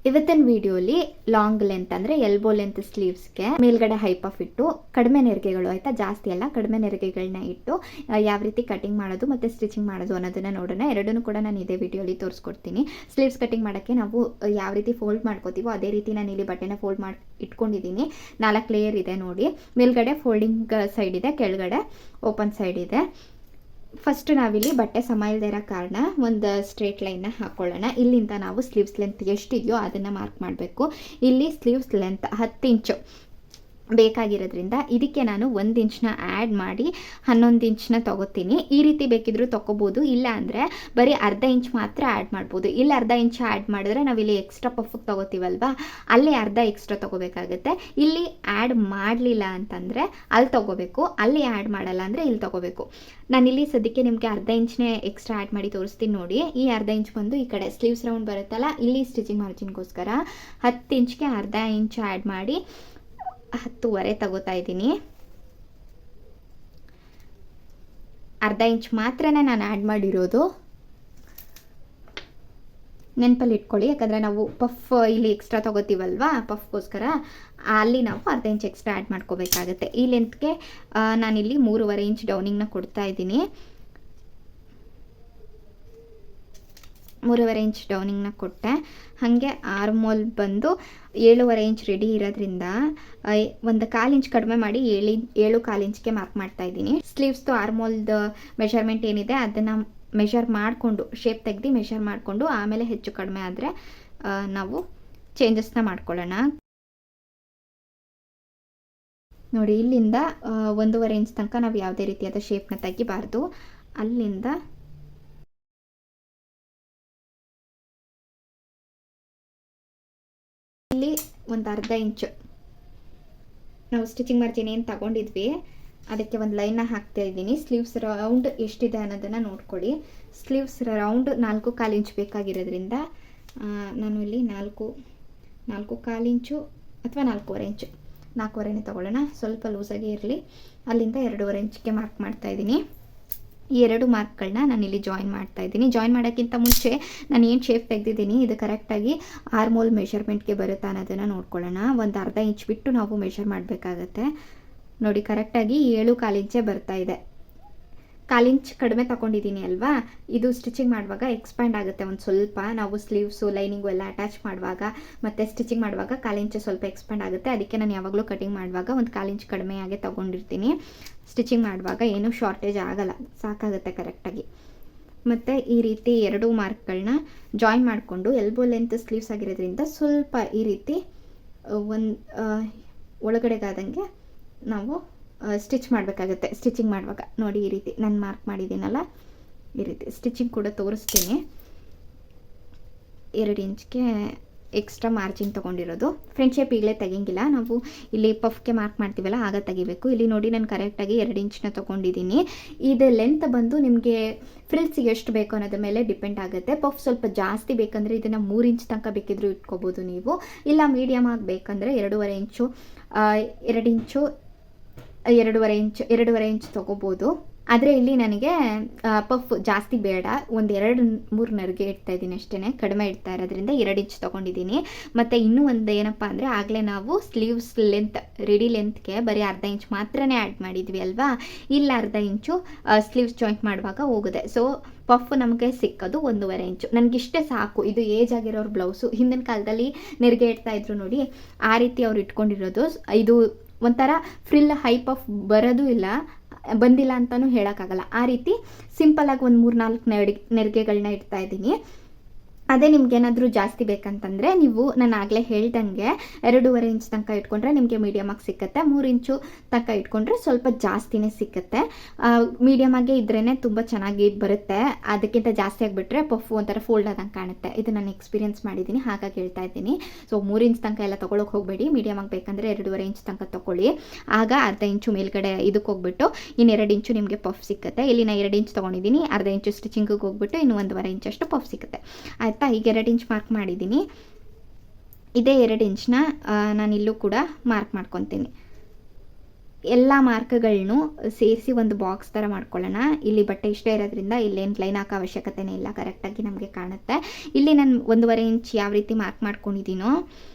ಇವತ್ತಿನ ವಿಡಿಯೋಲಿ long length ಅಂದರೆ ಎಲ್ಬೋ ಲೆಂತ್ ಸ್ಲೀವ್ಸ್ಗೆ ಮೇಲ್ಗಡೆ ಹೈ ಪಫ್ ಇಟ್ಟು ಕಡಿಮೆ ನೆರಿಗೆಗಳು ಆಯಿತಾ, ಜಾಸ್ತಿ ಅಲ್ಲ ಕಡಿಮೆ ನೆರಿಗೆಗಳನ್ನ ಇಟ್ಟು ಯಾವ ರೀತಿ ಕಟಿಂಗ್ ಮಾಡೋದು ಮತ್ತು ಸ್ಟಿಚಿಂಗ್ ಮಾಡೋದು ಅನ್ನೋದನ್ನು ನೋಡೋಣ. ಎರಡನ್ನೂ ಕೂಡ ನಾನು ಇದೇ ವಿಡಿಯೋಲಿ ತೋರಿಸ್ಕೊಡ್ತೀನಿ. ಸ್ಲೀವ್ಸ್ ಕಟಿಂಗ್ ಮಾಡೋಕ್ಕೆ ನಾವು ಯಾವ ರೀತಿ ಫೋಲ್ಡ್ ಮಾಡ್ಕೋತೀವೋ ಅದೇ ರೀತಿ ನಾನು ಇಲ್ಲಿ ಬಟ್ಟೆನ ಫೋಲ್ಡ್ ಮಾಡಿ ಇಟ್ಕೊಂಡಿದ್ದೀನಿ. 4 ಲೇಯರ್ ಇದೆ ನೋಡಿ. ಮೇಲ್ಗಡೆ ಫೋಲ್ಡಿಂಗ್ ಸೈಡ್ ಇದೆ, ಕೆಳಗಡೆ ಓಪನ್ ಸೈಡ್ ಇದೆ. ಫಸ್ಟ್ ನಾವಿಲ್ಲಿ ಬಟ್ಟೆ ಸಮ ಇಲ್ಲದೆ ಇರೋ ಕಾರಣ ಒಂದು ಸ್ಟ್ರೇಟ್ ಲೈನ್ನ ಹಾಕ್ಕೊಳ್ಳೋಣ. ಇಲ್ಲಿಂದ ನಾವು ಸ್ಲೀವ್ಸ್ ಲೆಂತ್ ಎಷ್ಟಿದೆಯೋ ಅದನ್ನು ಮಾರ್ಕ್ ಮಾಡಬೇಕು. ಇಲ್ಲಿ ಸ್ಲೀವ್ಸ್ ಲೆಂತ್ 10 ಇಂಚು ಬೇಕಾಗಿರೋದ್ರಿಂದ ಇದಕ್ಕೆ ನಾನು 1 ಇಂಚನ್ನ ಆ್ಯಡ್ ಮಾಡಿ 11 ಇಂಚನ್ನ ತೊಗೋತೀನಿ. ಈ ರೀತಿ ಬೇಕಿದ್ರೂ ತೊಗೋಬೋದು, ಇಲ್ಲ ಅಂದರೆ ಬರೀ ಅರ್ಧ ಇಂಚ್ ಮಾತ್ರ ಆ್ಯಡ್ ಮಾಡ್ಬೋದು. ಇಲ್ಲಿ ಅರ್ಧ ಇಂಚ್ ಆ್ಯಡ್ ಮಾಡಿದ್ರೆ ನಾವಿಲ್ಲಿ ಎಕ್ಸ್ಟ್ರಾ ಪಫ್ಗೆ ತೊಗೋತೀವಲ್ವಾ, ಅಲ್ಲಿ ಅರ್ಧ ಎಕ್ಸ್ಟ್ರಾ ತೊಗೋಬೇಕಾಗುತ್ತೆ. ಇಲ್ಲಿ ಆ್ಯಡ್ ಮಾಡಲಿಲ್ಲ ಅಂತಂದರೆ ಅಲ್ಲಿ ತೊಗೋಬೇಕು, ಅಲ್ಲಿ ಆ್ಯಡ್ ಮಾಡಲ್ಲ ಅಂದರೆ ಇಲ್ಲಿ ತೊಗೋಬೇಕು. ನಾನಿಲ್ಲಿ ಸದ್ಯಕ್ಕೆ ನಿಮಗೆ ಅರ್ಧ ಇಂಚ್ನೇ ಎಕ್ಸ್ಟ್ರಾ ಆ್ಯಡ್ ಮಾಡಿ ತೋರಿಸ್ತೀನಿ ನೋಡಿ. ಈ ಅರ್ಧ ಇಂಚ್ ಬಂದು ಈ ಕಡೆ ಸ್ಲೀವ್ಸ್ ರೌಂಡ್ ಬರುತ್ತಲ್ಲ, ಇಲ್ಲಿ ಸ್ಟಿಚಿಂಗ್ ಮಾರ್ಜಿನ್ಗೋಸ್ಕರ 10 ಇಂಚ್ಗೆ ಅರ್ಧ ಇಂಚ್ ಆ್ಯಡ್ ಮಾಡಿ 10.5 ತಗೋತಾ ಇದ್ದೀನಿ. ಅರ್ಧ ಇಂಚ್ ಮಾತ್ರನೇ ನಾನು ಆ್ಯಡ್ ಮಾಡಿರೋದು, ನೆನಪಲ್ಲಿ ಇಟ್ಕೊಳ್ಳಿ. ಯಾಕಂದರೆ ನಾವು ಪಫ್ ಇಲ್ಲಿ ಎಕ್ಸ್ಟ್ರಾ ತೊಗೋತೀವಲ್ವಾ, ಪಫ್ಗೋಸ್ಕರ ಅಲ್ಲಿ ನಾವು ಅರ್ಧ ಇಂಚ್ ಎಕ್ಸ್ಟ್ರಾ ಆ್ಯಡ್ ಮಾಡ್ಕೋಬೇಕಾಗತ್ತೆ. ಈ ಲೆಂತ್ಗೆ ನಾನಿಲ್ಲಿ 3.5 ಇಂಚ್ ಡೌನಿಂಗ್ನ ಕೊಡ್ತಾ ಇದ್ದೀನಿ. 3.5 ಇಂಚ್ ಡೌನಿಂಗ್ನ ಕೊಟ್ಟೆ. ಹಾಗೆ ಆರ್ಮೋಲ್ ಬಂದು 7.5 ಇಂಚ್ ರೆಡಿ ಇರೋದ್ರಿಂದ 1/4 ಇಂಚ್ ಕಡಿಮೆ ಮಾಡಿ 7.25 ಇಂಚ್ಗೆ ಮಾರ್ಕ್ ಮಾಡ್ತಾ ಇದ್ದೀನಿ. ಸ್ಲೀವ್ಸ್ದು ಆರ್ಮೋಲ್ದು ಮೆಷರ್ಮೆಂಟ್ ಏನಿದೆ ಅದನ್ನು ಮೆಷರ್ ಮಾಡಿಕೊಂಡು, ಶೇಪ್ ತೆಗೆದು ಮೆಷರ್ ಮಾಡಿಕೊಂಡು ಆಮೇಲೆ ಹೆಚ್ಚು ಕಡಿಮೆ ಆದರೆ ನಾವು ಚೇಂಜಸ್ನ ಮಾಡ್ಕೊಳ್ಳೋಣ. ನೋಡಿ, ಇಲ್ಲಿಂದ 1.5 ಇಂಚ್ ತನಕ ನಾವು ಯಾವುದೇ ರೀತಿಯಾದ ಶೇಪ್ನ ತೆಗಿಬಾರ್ದು. ಅಲ್ಲಿಂದ ಇಲ್ಲಿ ಒಂದು ಅರ್ಧ ಇಂಚು ನಾವು ಸ್ಟಿಚಿಂಗ್ ಮಾರ್ಜಿನ್ ಏನು ತಗೊಂಡಿದ್ವಿ ಅದಕ್ಕೆ ಒಂದು ಲೈನ್ನ ಹಾಕ್ತಾ ಇದ್ದೀನಿ. ಸ್ಲೀವ್ಸ್ ರೌಂಡ್ ಎಷ್ಟಿದೆ ಅನ್ನೋದನ್ನು ನೋಡ್ಕೊಳ್ಳಿ. ಸ್ಲೀವ್ಸ್ ರೌಂಡ್ 4.25 ಇಂಚ್ ಬೇಕಾಗಿರೋದ್ರಿಂದ ನಾನು ಇಲ್ಲಿ 4.25 ಇಂಚು ಅಥವಾ 4.25 ಇಂಚು, 4.25ನೇ ತೊಗೊಳ್ಳೋಣ. ಸ್ವಲ್ಪ ಲೂಸಾಗಿ ಇರಲಿ. ಅಲ್ಲಿಂದ 2.5 ಇಂಚ್ಗೆ ಮಾರ್ಕ್ ಮಾಡ್ತಾ ಇದ್ದೀನಿ. ಈ 2 ಮಾರ್ಕ್ಗಳನ್ನ ನಾನಿಲ್ಲಿ ಜಾಯಿನ್ ಮಾಡ್ತಾ ಇದ್ದೀನಿ. ಜಾಯಿನ್ ಮಾಡೋಕ್ಕಿಂತ ಮುಂಚೆ ನಾನು ಏನು ಶೇಪ್ ತೆಗೆದಿದ್ದೀನಿ ಇದು ಕರೆಕ್ಟಾಗಿ ಆರ್ಮೋಲ್ ಮೆಷರ್ಮೆಂಟ್ಗೆ ಬರುತ್ತಾ ಅನ್ನೋದನ್ನು ನೋಡ್ಕೊಳ್ಳೋಣ. ಒಂದು ಅರ್ಧ ಇಂಚ್ ಬಿಟ್ಟು ನಾವು ಮೆಷರ್ ಮಾಡಬೇಕಾಗತ್ತೆ. ನೋಡಿ, ಕರೆಕ್ಟಾಗಿ 7.25 ಇಂಚೇ ಬರ್ತಾ ಇದೆ. 1/4 ಇಂಚ್ ಕಡಿಮೆ ತಗೊಂಡಿದ್ದೀನಿ ಅಲ್ವಾ, ಇದು ಸ್ಟಿಚಿಂಗ್ ಮಾಡುವಾಗ ಎಕ್ಸ್ಪ್ಯಾಂಡ್ ಆಗುತ್ತೆ ಒಂದು ಸ್ವಲ್ಪ. ನಾವು ಸ್ಲೀವ್ಸು ಲೈನಿಂಗು ಎಲ್ಲ ಅಟ್ಯಾಚ್ ಮಾಡುವಾಗ ಮತ್ತು ಸ್ಟಿಚಿಂಗ್ ಮಾಡುವಾಗ 1/4 ಇಂಚ್ ಸ್ವಲ್ಪ ಎಕ್ಸ್ಪ್ಯಾಂಡ್ ಆಗುತ್ತೆ. ಅದಕ್ಕೆ ನಾನು ಯಾವಾಗಲೂ ಕಟಿಂಗ್ ಮಾಡುವಾಗ ಒಂದು 1/4 ಇಂಚ್ ಕಡಿಮೆಯಾಗೆ ತೊಗೊಂಡಿರ್ತೀನಿ. ಸ್ಟಿಚಿಂಗ್ ಮಾಡುವಾಗ ಏನೂ ಶಾರ್ಟೇಜ್ ಆಗಲ್ಲ, ಸಾಕಾಗುತ್ತೆ ಕರೆಕ್ಟಾಗಿ. ಮತ್ತು ಈ ರೀತಿ 2 ಮಾರ್ಕ್ಗಳನ್ನ ಜಾಯಿನ್ ಮಾಡಿಕೊಂಡು ಎಲ್ಬೋ ಲೆಂತ್ ಸ್ಲೀವ್ಸ್ ಆಗಿರೋದ್ರಿಂದ ಸ್ವಲ್ಪ ಈ ರೀತಿ ಒಳಗಡೆಗಾದಂಗೆ ನಾವು ಸ್ಟಿಚ್ ಮಾಡಬೇಕಾಗುತ್ತೆ. ಸ್ಟಿಚಿಂಗ್ ಮಾಡುವಾಗ ನೋಡಿ, ಈ ರೀತಿ ನಾನು ಮಾರ್ಕ್ ಮಾಡಿದ್ದೀನಲ್ಲ, ಈ ರೀತಿ ಸ್ಟಿಚಿಂಗ್ ಕೂಡ ತೋರಿಸ್ತೀನಿ. 2 ಇಂಚ್ಗೆ ಎಕ್ಸ್ಟ್ರಾ ಮಾರ್ಜಿನ್ ತೊಗೊಂಡಿರೋದು. ಫ್ರಂಟ್ ಶೇಪ್ ಈಗಲೇ ತೆಗಿಂಗಿಲ್ಲ, ನಾವು ಇಲ್ಲಿ ಪಫ್ಗೆ ಮಾರ್ಕ್ ಮಾಡ್ತೀವಲ್ಲ ಆಗ ತೆಗಿಬೇಕು. ಇಲ್ಲಿ ನೋಡಿ, ನಾನು ಕರೆಕ್ಟಾಗಿ 2 ಇಂಚನ್ನ ತೊಗೊಂಡಿದ್ದೀನಿ. ಇದು ಲೆಂತ್ ಬಂದು ನಿಮಗೆ ಫ್ರಿಲ್ಸಿಗೆ ಎಷ್ಟು ಬೇಕು ಅನ್ನೋದ್ರ ಮೇಲೆ ಡಿಪೆಂಡ್ ಆಗುತ್ತೆ. ಪಫ್ ಸ್ವಲ್ಪ ಜಾಸ್ತಿ ಬೇಕಂದರೆ ಇದನ್ನು 3 ಇಂಚ್ ತನಕ ಬೇಕಿದ್ರೂ ಇಟ್ಕೋಬೋದು ನೀವು. ಇಲ್ಲ ಮೀಡಿಯಮ್ ಆಗಿ ಬೇಕಂದರೆ 2.5 ಇಂಚು, 2 ಇಂಚು, 2.5 ಇಂಚ್ ತೊಗೋಬೋದು. ಆದರೆ ಇಲ್ಲಿ ನನಗೆ ಪಫ್ ಜಾಸ್ತಿ ಬೇಡ, ಒಂದು 2-3 ನೆರಿಗೆ ಇಡ್ತಾ ಇದ್ದೀನಿ ಅಷ್ಟೇ, ಕಡಿಮೆ ಇಡ್ತಾ ಇರೋದ್ರಿಂದ 2 ಇಂಚ್ ತೊಗೊಂಡಿದ್ದೀನಿ. ಮತ್ತು ಇನ್ನೂ ಒಂದು ಏನಪ್ಪ ಅಂದರೆ, ಆಗಲೇ ನಾವು ಸ್ಲೀವ್ಸ್ ಲೆಂತ್ ರೆಡಿ ಲೆಂತ್ಗೆ ಬರೀ ಅರ್ಧ ಇಂಚ್ ಮಾತ್ರನೇ ಆ್ಯಡ್ ಮಾಡಿದ್ವಿ ಅಲ್ವಾ, ಇಲ್ಲ ಅರ್ಧ ಇಂಚು ಸ್ಲೀವ್ಸ್ ಜಾಯಿಂಟ್ ಮಾಡುವಾಗ ಹೋಗಿದೆ. ಸೊ ಪಫ್ ನಮಗೆ ಸಿಕ್ಕೋದು 1.5 ಇಂಚು. ನನಗಿಷ್ಟೇ ಸಾಕು. ಇದು ಏಜ್ ಆಗಿರೋರು ಬ್ಲೌಸು, ಹಿಂದಿನ ಕಾಲದಲ್ಲಿ ನೆರಿಗೆ ಇಡ್ತಾ ಇದ್ರು ನೋಡಿ, ಆ ರೀತಿ ಅವ್ರು ಇಟ್ಕೊಂಡಿರೋದು. ಇದು ಒಂಥರ ಫ್ರಿಲ್ ಹೈ ಪಫ್ ಬರೋದು ಇಲ್ಲ, ಬಂದಿಲ್ಲ ಅಂತಲೂ ಹೇಳೋಕ್ಕಾಗಲ್ಲ. ಆ ರೀತಿ ಸಿಂಪಲಾಗಿ ಒಂದು 3-4 ನೆರಿಗೆಗಳನ್ನ ಇಡ್ತಾ ಇದ್ದೀನಿ. ಅದೇ ನಿಮ್ಗೇನಾದರೂ ಜಾಸ್ತಿ ಬೇಕಂತಂದರೆ ನೀವು ನಾನು ಆಗಲೇ ಹೇಳ್ದಂಗೆ 2.5 ಇಂಚ್ ತನಕ ಇಟ್ಕೊಂಡ್ರೆ ನಿಮಗೆ ಮೀಡಿಯಮಾಗಿ ಸಿಕ್ಕತ್ತೆ. 3 ಇಂಚು ತನಕ ಇಟ್ಕೊಂಡ್ರೆ ಸ್ವಲ್ಪ ಜಾಸ್ತಿನೇ ಸಿಕ್ಕತ್ತೆ. ಮೀಡಿಯಮಾಗೆ ಇದ್ರೇ ತುಂಬ ಚೆನ್ನಾಗಿ ಬರುತ್ತೆ. ಅದಕ್ಕಿಂತ ಜಾಸ್ತಿ ಆಗಿಬಿಟ್ರೆ ಪಫ್ ಒಂಥರ ಫೋಲ್ಡ್ ಆದಂಗೆ ಕಾಣುತ್ತೆ. ಇದು ನಾನು ಎಕ್ಸ್ಪೀರಿಯನ್ಸ್ ಮಾಡಿದ್ದೀನಿ, ಹಾಗಾಗಿ ಹೇಳ್ತಾ ಇದ್ದೀನಿ. ಸೊ 3 ಇಂಚ್ ತನಕ ಎಲ್ಲ ತೊಗೊಳಕ್ಕೆ ಹೋಗಬೇಡಿ. ಮೀಡಿಯಮಾಗಿ ಬೇಕಂದರೆ 2.5 ಇಂಚ್ ತನಕ ತೊಗೊಳ್ಳಿ. ಆಗ ಅರ್ಧ ಇಂಚು ಮೇಲ್ಗಡೆ ಇದಕ್ಕೆ ಹೋಗ್ಬಿಟ್ಟು ಇನ್ನು 2 ಇಂಚು ನಿಮಗೆ ಪಫ್ ಸಿಕ್ಕತ್ತೆ. ಇಲ್ಲಿ ನಾನು 2 ಇಂಚ್ ತೊಗೊಂಡಿದ್ದೀನಿ, ಅರ್ಧ ಇಂಚು ಸ್ಟಿಚಿಂಗಿಗೆ ಹೋಗ್ಬಿಟ್ಟು ಇನ್ನು 1.5 ಇಂಚಷ್ಟು ಪಫ್ ಸಿಕ್ಕತ್ತೆ. ಆಯಿತಾ, ಈಗ 2 ಇಂಚ್ ಮಾರ್ಕ್ ಮಾಡಿದ್ದೀನಿ. ಇದೇ 2 ಇಂಚ್ನ ನಾನಿಲ್ಲೂ ಕೂಡ ಮಾರ್ಕ್ ಮಾಡ್ಕೊತೀನಿ. ಎಲ್ಲ ಮಾರ್ಕ್ಗಳನ್ನೂ ಸೇರಿಸಿ ಒಂದು ಬಾಕ್ಸ್ ಥರ ಮಾಡ್ಕೊಳ್ಳೋಣ. ಇಲ್ಲಿ ಬಟ್ಟೆ ಇಷ್ಟೇ ಇರೋದ್ರಿಂದ ಇಲ್ಲೇನು ಲೈನ್ ಹಾಕೋ ಅವಶ್ಯಕತೆನೇ ಇಲ್ಲ, ಕರೆಕ್ಟಾಗಿ ನಮಗೆ ಕಾಣುತ್ತೆ. ಇಲ್ಲಿ ನಾನು 1.5 ಇಂಚ್ ಯಾವ ರೀತಿ ಮಾರ್ಕ್ ಮಾಡ್ಕೊಂಡಿದ್ದೀನೋ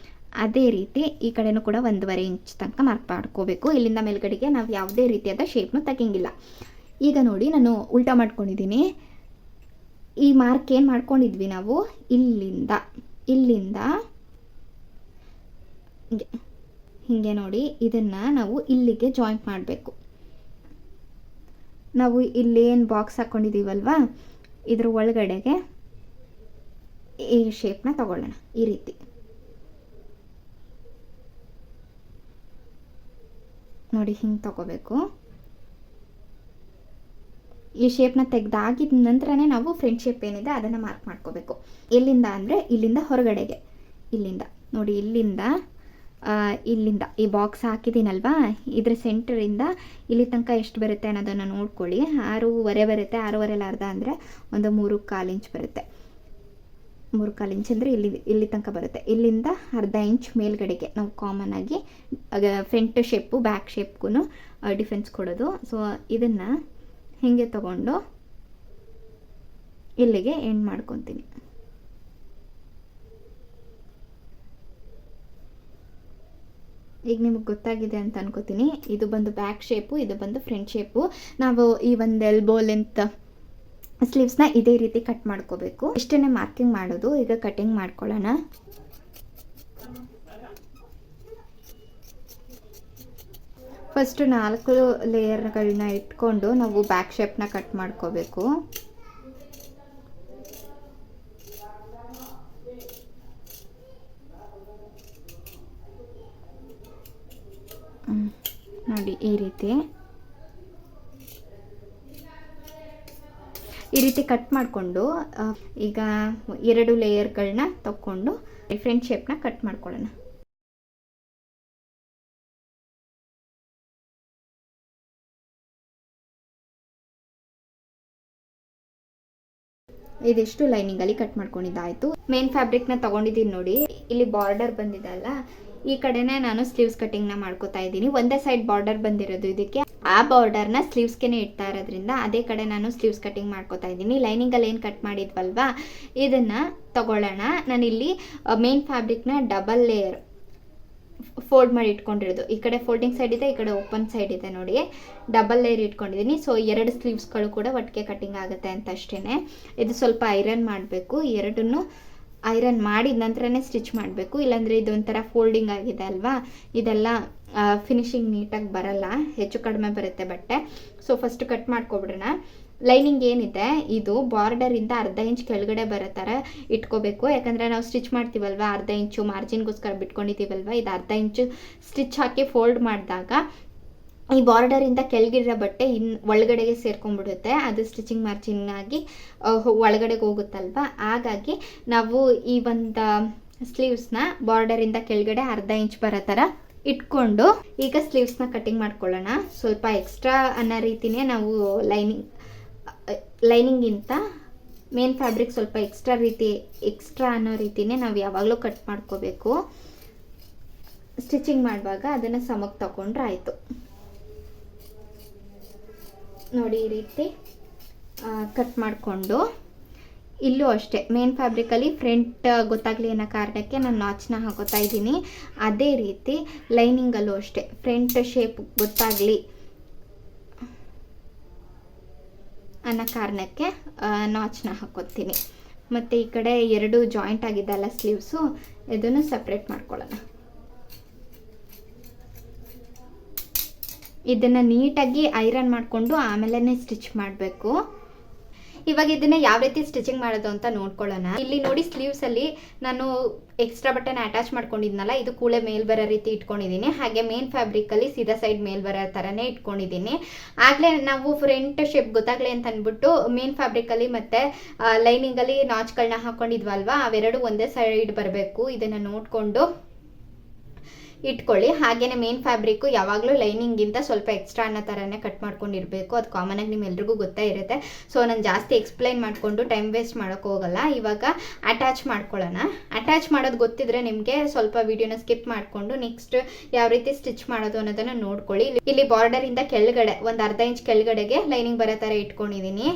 ಅದೇ ರೀತಿ ಈ ಕಡೆನೂ ಕೂಡ 1.5 ಇಂಚ್ ತನಕ ಮಾರ್ಕ್ ಮಾಡ್ಕೋಬೇಕು. ಇಲ್ಲಿಂದ ಮೇಲ್ಗಡೆಗೆ ನಾವು ಯಾವುದೇ ರೀತಿಯಾದ ಶೇಪ್ನು ತೆಗಿಂಗಿಲ್ಲ. ಈಗ ನೋಡಿ ನಾನು ಉಲ್ಟಾ ಮಾಡ್ಕೊಂಡಿದ್ದೀನಿ. ಈ ಮಾರ್ಕ್ ಏನು ಮಾಡ್ಕೊಂಡಿದ್ವಿ ನಾವು ಇಲ್ಲಿಂದ ಹೀಗೆ ನೋಡಿ, ಇದನ್ನು ನಾವು ಇಲ್ಲಿಗೆ ಜಾಯಿಂಟ್ ಮಾಡಬೇಕು. ನಾವು ಇಲ್ಲೇನು ಬಾಕ್ಸ್ ಹಾಕ್ಕೊಂಡಿದ್ದೀವಲ್ವ ಇದ್ರ ಒಳಗಡೆಗೆ ಈ ಶೇಪ್ನ ತಗೊಳ್ಳೋಣ. ಈ ರೀತಿ ನೋಡಿ ಹಿಂಗೆ ತಗೋಬೇಕು. ಈ ಶೇಪ್ನ ತೆಗೆದಾಗಿದ ನಂತರನೇ ನಾವು ಫ್ರಂಟ್ ಶೇಪ್ ಏನಿದೆ ಅದನ್ನು ಮಾರ್ಕ್ ಮಾಡ್ಕೋಬೇಕು. ಎಲ್ಲಿಂದ ಅಂದರೆ ಇಲ್ಲಿಂದ ಹೊರಗಡೆಗೆ, ಇಲ್ಲಿಂದ ನೋಡಿ, ಇಲ್ಲಿಂದ ಈ ಬಾಕ್ಸ್ ಹಾಕಿದ್ದೀನಲ್ವಾ, ಇದ್ರ ಸೆಂಟರಿಂದ ಇಲ್ಲಿ ತನಕ ಎಷ್ಟು ಬರುತ್ತೆ ಅನ್ನೋದನ್ನು ನೋಡ್ಕೊಳ್ಳಿ. 6.5 ಬರುತ್ತೆ. 6.5 ಅರ್ಧ ಅಂದರೆ ಒಂದು 3.25 ಇಂಚ್ ಬರುತ್ತೆ. 3.25 ಇಂಚ್ ಅಂದರೆ ಇಲ್ಲಿ ತನಕ ಬರುತ್ತೆ. ಇಲ್ಲಿಂದ ಅರ್ಧ ಇಂಚ್ ಮೇಲ್ಗಡೆಗೆ ನಾವು ಕಾಮನ್ ಆಗಿ ಫ್ರಂಟ್ ಶೇಪು ಬ್ಯಾಕ್ ಶೇಪ್ಗೂ ಡಿಫ್ರೆನ್ಸ್ ಕೊಡೋದು. ಸೊ ಇದನ್ನು ಹೀಗೆ ತಗೊಂಡು ಇಲ್ಲಿಗೆ ಎಂಡ್ ಮಾಡ್ಕೊತೀನಿ. ಈಗ ನಿಮಗೆ ಗೊತ್ತಾಗಿದೆ ಅಂತ ಅನ್ಕೋತೀನಿ. ಇದು ಬಂದು ಬ್ಯಾಕ್ ಶೇಪು, ಇದು ಬಂದು ಫ್ರಂಟ್ ಶೇಪು. ನಾವು ಈ ಒಂದು ಎಲ್ಬೋ ಲೆಂತ್ ಸ್ಲೀವ್ಸ್ನ ಇದೇ ರೀತಿ ಕಟ್ ಮಾಡ್ಕೋಬೇಕು. ಇಷ್ಟೇ ಮಾರ್ಕಿಂಗ್ ಮಾಡೋದು. ಈಗ ಕಟಿಂಗ್ ಮಾಡ್ಕೊಳ್ಳೋಣ. ಫಸ್ಟ್ 4 ಲೇಯರ್ಗಳನ್ನ ಇಟ್ಕೊಂಡು ನಾವು ಬ್ಯಾಕ್ ಶೇಪ್ನ ಕಟ್ ಮಾಡ್ಕೋಬೇಕು. ನೋಡಿ ಈ ರೀತಿ ಕಟ್ ಮಾಡಿಕೊಂಡು ಈಗ 2 ಲೇಯರ್ಗಳನ್ನ ತಗೊಂಡು ಫ್ರಂಟ್ ಶೇಪ್ನ ಕಟ್ ಮಾಡ್ಕೊಳ್ಳೋಣ. ಇದಿಷ್ಟು ಲೈನಿಂಗಲ್ಲಿ ಕಟ್ ಮಾಡ್ಕೊಂಡಿದ್ದಾಯಿತು. ಮೇನ್ ಫ್ಯಾಬ್ರಿಕ್ನ ತೊಗೊಂಡಿದ್ದೀನಿ ನೋಡಿ. ಇಲ್ಲಿ ಬಾರ್ಡರ್ ಬಂದಿದೆಲ್ಲ, ಈ ಕಡೆನೇ ನಾನು ಸ್ಲೀವ್ಸ್ ಕಟಿಂಗ್ನ ಮಾಡ್ಕೋತಾ ಇದ್ದೀನಿ. ಒಂದೇ ಸೈಡ್ ಬಾರ್ಡರ್ ಬಂದಿರೋದು ಇದಕ್ಕೆ. ಆ ಬಾರ್ಡರ್ನ ಸ್ಲೀವ್ಸ್ಗೆ ಇಡ್ತಾ ಇರೋದ್ರಿಂದ ಅದೇ ಕಡೆ ನಾನು ಸ್ಲೀವ್ಸ್ ಕಟಿಂಗ್ ಮಾಡ್ಕೋತಾ ಇದ್ದೀನಿ. ಲೈನಿಂಗಲ್ಲಿ ಏನು ಕಟ್ ಮಾಡಿದ್ವಲ್ವಾ ಇದನ್ನು ತಗೊಳ್ಳೋಣ. ನಾನಿಲ್ಲಿ ಮೇನ್ ಫ್ಯಾಬ್ರಿಕ್ನ ಡಬಲ್ ಲೇಯರ್ ಫೋಲ್ಡ್ ಮಾಡಿ ಇಟ್ಕೊಂಡಿರೋದು. ಈ ಕಡೆ ಫೋಲ್ಡಿಂಗ್ ಸೈಡ್ ಇದೆ, ಈ ಕಡೆ ಓಪನ್ ಸೈಡ್ ಇದೆ ನೋಡಿ. ಡಬಲ್ ಲೇಯರ್ ಇಟ್ಕೊಂಡಿದ್ದೀನಿ. ಸೊ 2 ಸ್ಲೀವ್ಸ್ಗಳು ಕೂಡ ಒಟ್ಟಿಗೆ ಕಟಿಂಗ್ ಆಗುತ್ತೆ ಅಂತ ಅಷ್ಟೇ. ಇದು ಸ್ವಲ್ಪ ಐರನ್ ಮಾಡಬೇಕು. ಎರಡನ್ನೂ ಐರನ್ ಮಾಡಿದ ನಂತರನೇ ಸ್ಟಿಚ್ ಮಾಡಬೇಕು, ಇಲ್ಲಾಂದರೆ ಇದೊಂಥರ ಫೋಲ್ಡಿಂಗ್ ಆಗಿದೆ ಅಲ್ವಾ, ಇದೆಲ್ಲ ಫಿನಿಶಿಂಗ್ ನೀಟಾಗಿ ಬರಲ್ಲ, ಹೆಚ್ಚು ಕಡಿಮೆ ಬರುತ್ತೆ ಬಟ್ಟೆ. ಸೊ ಫಸ್ಟ್ ಕಟ್ ಮಾಡ್ಕೊಬಿಡೋಣ. ಲೈನಿಂಗ್ ಏನಿದೆ ಇದು ಬಾರ್ಡರಿಂದ ಅರ್ಧ ಇಂಚ್ ಕೆಳಗಡೆ ಬರೋ ಥರ ಇಟ್ಕೋಬೇಕು. ಯಾಕಂದರೆ ನಾವು ಸ್ಟಿಚ್ ಮಾಡ್ತೀವಲ್ವ, ಅರ್ಧ ಇಂಚು ಮಾರ್ಜಿನ್ಗೋಸ್ಕರ ಬಿಟ್ಕೊಂಡಿದ್ದೀವಲ್ವ, ಇದು ಅರ್ಧ ಇಂಚು ಸ್ಟಿಚ್ ಹಾಕಿ ಫೋಲ್ಡ್ ಮಾಡಿದಾಗ ಈ ಬಾರ್ಡರಿಂದ ಕೆಳಗಿರೋ ಬಟ್ಟೆ ಒಳಗಡೆಗೆ ಸೇರ್ಕೊಂಡ್ಬಿಡುತ್ತೆ. ಅದು ಸ್ಟಿಚಿಂಗ್ ಮಾರ್ಜಿನ್ ಆಗಿ ಒಳಗಡೆಗೆ ಹೋಗುತ್ತಲ್ವ. ಹಾಗಾಗಿ ನಾವು ಈ ಒಂದು ಸ್ಲೀವ್ಸ್ನ ಬಾರ್ಡರಿಂದ ಕೆಳಗಡೆ ಅರ್ಧ ಇಂಚ್ ಬರೋ ಥರ ಇಟ್ಕೊಂಡು ಈಗ ಸ್ಲೀವ್ಸ್ನ ಕಟಿಂಗ್ ಮಾಡ್ಕೊಳ್ಳೋಣ. ಸ್ವಲ್ಪ ಎಕ್ಸ್ಟ್ರಾ ಅನ್ನೋ ರೀತಿಯೇ ನಾವು ಲೈನಿಂಗಿಂತ ಮೇನ್ ಫ್ಯಾಬ್ರಿಕ್ ಸ್ವಲ್ಪ ಎಕ್ಸ್ಟ್ರಾ ಅನ್ನೋ ರೀತಿಯೇ ನಾವು ಯಾವಾಗಲೂ ಕಟ್ ಮಾಡ್ಕೋಬೇಕು. ಸ್ಟಿಚಿಂಗ್ ಮಾಡುವಾಗ ಅದನ್ನು ಸಮಕ್ಕೆ ತಗೊಂಡ್ರೆ ಆಯಿತು. ನೋಡಿ ಈ ರೀತಿ ಕಟ್ ಮಾಡಿಕೊಂಡು ಇಲ್ಲೂ ಅಷ್ಟೇ ಮೇನ್ ಫ್ಯಾಬ್ರಿಕಲ್ಲಿ ಫ್ರಂಟ್ ಗೊತ್ತಾಗಲಿ ಅನ್ನೋ ಕಾರಣಕ್ಕೆ ನಾನು ನಾಚ್ನ ಹಾಕೋತಾ ಇದ್ದೀನಿ. ಅದೇ ರೀತಿ ಲೈನಿಂಗಲ್ಲೂ ಅಷ್ಟೇ ಫ್ರಂಟ್ ಶೇಪ್ ಗೊತ್ತಾಗಲಿ ಅನ್ನೋ ಕಾರಣಕ್ಕೆ ನಾಚ್ನ ಹಾಕೋತೀನಿ. ಮತ್ತು ಈ ಕಡೆ 2 ಜಾಯಿಂಟ್ ಆಗಿದ್ದಲ್ಲ ಸ್ಲೀವ್ಸು, ಇದನ್ನು ಸಪ್ರೇಟ್ ಮಾಡ್ಕೊಳ್ಳೋಣ. ಇದನ್ನು ನೀಟಾಗಿ ಐರನ್ ಮಾಡಿಕೊಂಡು ಆಮೇಲೆ ಸ್ಟಿಚ್ ಮಾಡಬೇಕು. ಇವಾಗ ಇದನ್ನ ಯಾವ ರೀತಿ ಸ್ಟಿಚಿಂಗ್ ಮಾಡೋದು ಅಂತ ನೋಡ್ಕೊಳ್ಳೋಣ. ಇಲ್ಲಿ ನೋಡಿ ಸ್ಲೀವ್ಸ್ ಅಲ್ಲಿ ನಾನು ಎಕ್ಸ್ಟ್ರಾ ಬಟನ್ ಅಟ್ಯಾಚ್ ಮಾಡ್ಕೊಂಡಿದ್ನಲ್ಲ, ಇದು ಕೂಳೆ ಮೇಲ್ ಬರೋ ರೀತಿ ಇಟ್ಕೊಂಡಿದ್ದೀನಿ. ಹಾಗೆ ಮೇನ್ ಫ್ಯಾಬ್ರಿಕ್ ಅಲ್ಲಿ ಸೀದಾ ಸೈಡ್ ಮೇಲ್ ಬರೋ ಥರನೇ ಇಟ್ಕೊಂಡಿದ್ದೀನಿ. ಆಗಲೇ ನಾವು ಫ್ರಂಟ್ ಶೇಪ್ ಗೊತ್ತಾಗಲಿ ಅಂತ ಅಂದ್ಬಿಟ್ಟು ಮೇನ್ ಫ್ಯಾಬ್ರಿಕ್ ಅಲ್ಲಿ ಮತ್ತೆ ಲೈನಿಂಗ್ ಅಲ್ಲಿ ನಾಚ್ಗಳನ್ನ ಹಾಕೊಂಡಿದ್ವಲ್ವಾ, ಅವೆರಡು ಒಂದೇ ಸೈಡ್ ಬರಬೇಕು. ಇದನ್ನ ನೋಡ್ಕೊಂಡು ಇಟ್ಕೊಳ್ಳಿ. ಹಾಗೇನೆ ಮೇನ್ ಫ್ಯಾಬ್ರಿಕ್ ಯಾವಾಗಲೂ ಲೈನಿಂಗಿಂತ ಸ್ವಲ್ಪ ಎಕ್ಸ್ಟ್ರಾ ಅನ್ನೋ ಥರನೇ ಕಟ್ ಮಾಡ್ಕೊಂಡಿರಬೇಕು. ಅದು ಕಾಮನಾಗಿ ನಿಮ್ಮೆಲ್ರಿಗೂ ಗೊತ್ತೇ ಇರುತ್ತೆ. ಸೊ ನಾನು ಜಾಸ್ತಿ ಎಕ್ಸ್ಪ್ಲೈನ್ ಮಾಡಿಕೊಂಡು ಟೈಮ್ ವೇಸ್ಟ್ ಮಾಡೋಕ್ಕೆ ಹೋಗಲ್ಲ. ಇವಾಗ ಅಟ್ಯಾಚ್ ಮಾಡ್ಕೊಳ್ಳೋಣ. ಅಟ್ಯಾಚ್ ಮಾಡೋದು ಗೊತ್ತಿದ್ರೆ ನಿಮಗೆ ಸ್ವಲ್ಪ ವಿಡಿಯೋನ ಸ್ಕಿಪ್ ಮಾಡಿಕೊಂಡು ನೆಕ್ಸ್ಟ್ ಯಾವ ರೀತಿ ಸ್ಟಿಚ್ ಮಾಡೋದು ಅನ್ನೋದನ್ನು ನೋಡ್ಕೊಳ್ಳಿ. ಇಲ್ಲಿ ಬಾರ್ಡರಿಂದ ಕೆಳಗಡೆ ಒಂದು ಅರ್ಧ ಇಂಚ್ ಕೆಳಗಡೆಗೆ ಲೈನಿಂಗ್ ಬರೋ ಥರ ಇಟ್ಕೊಂಡಿದ್ದೀನಿ.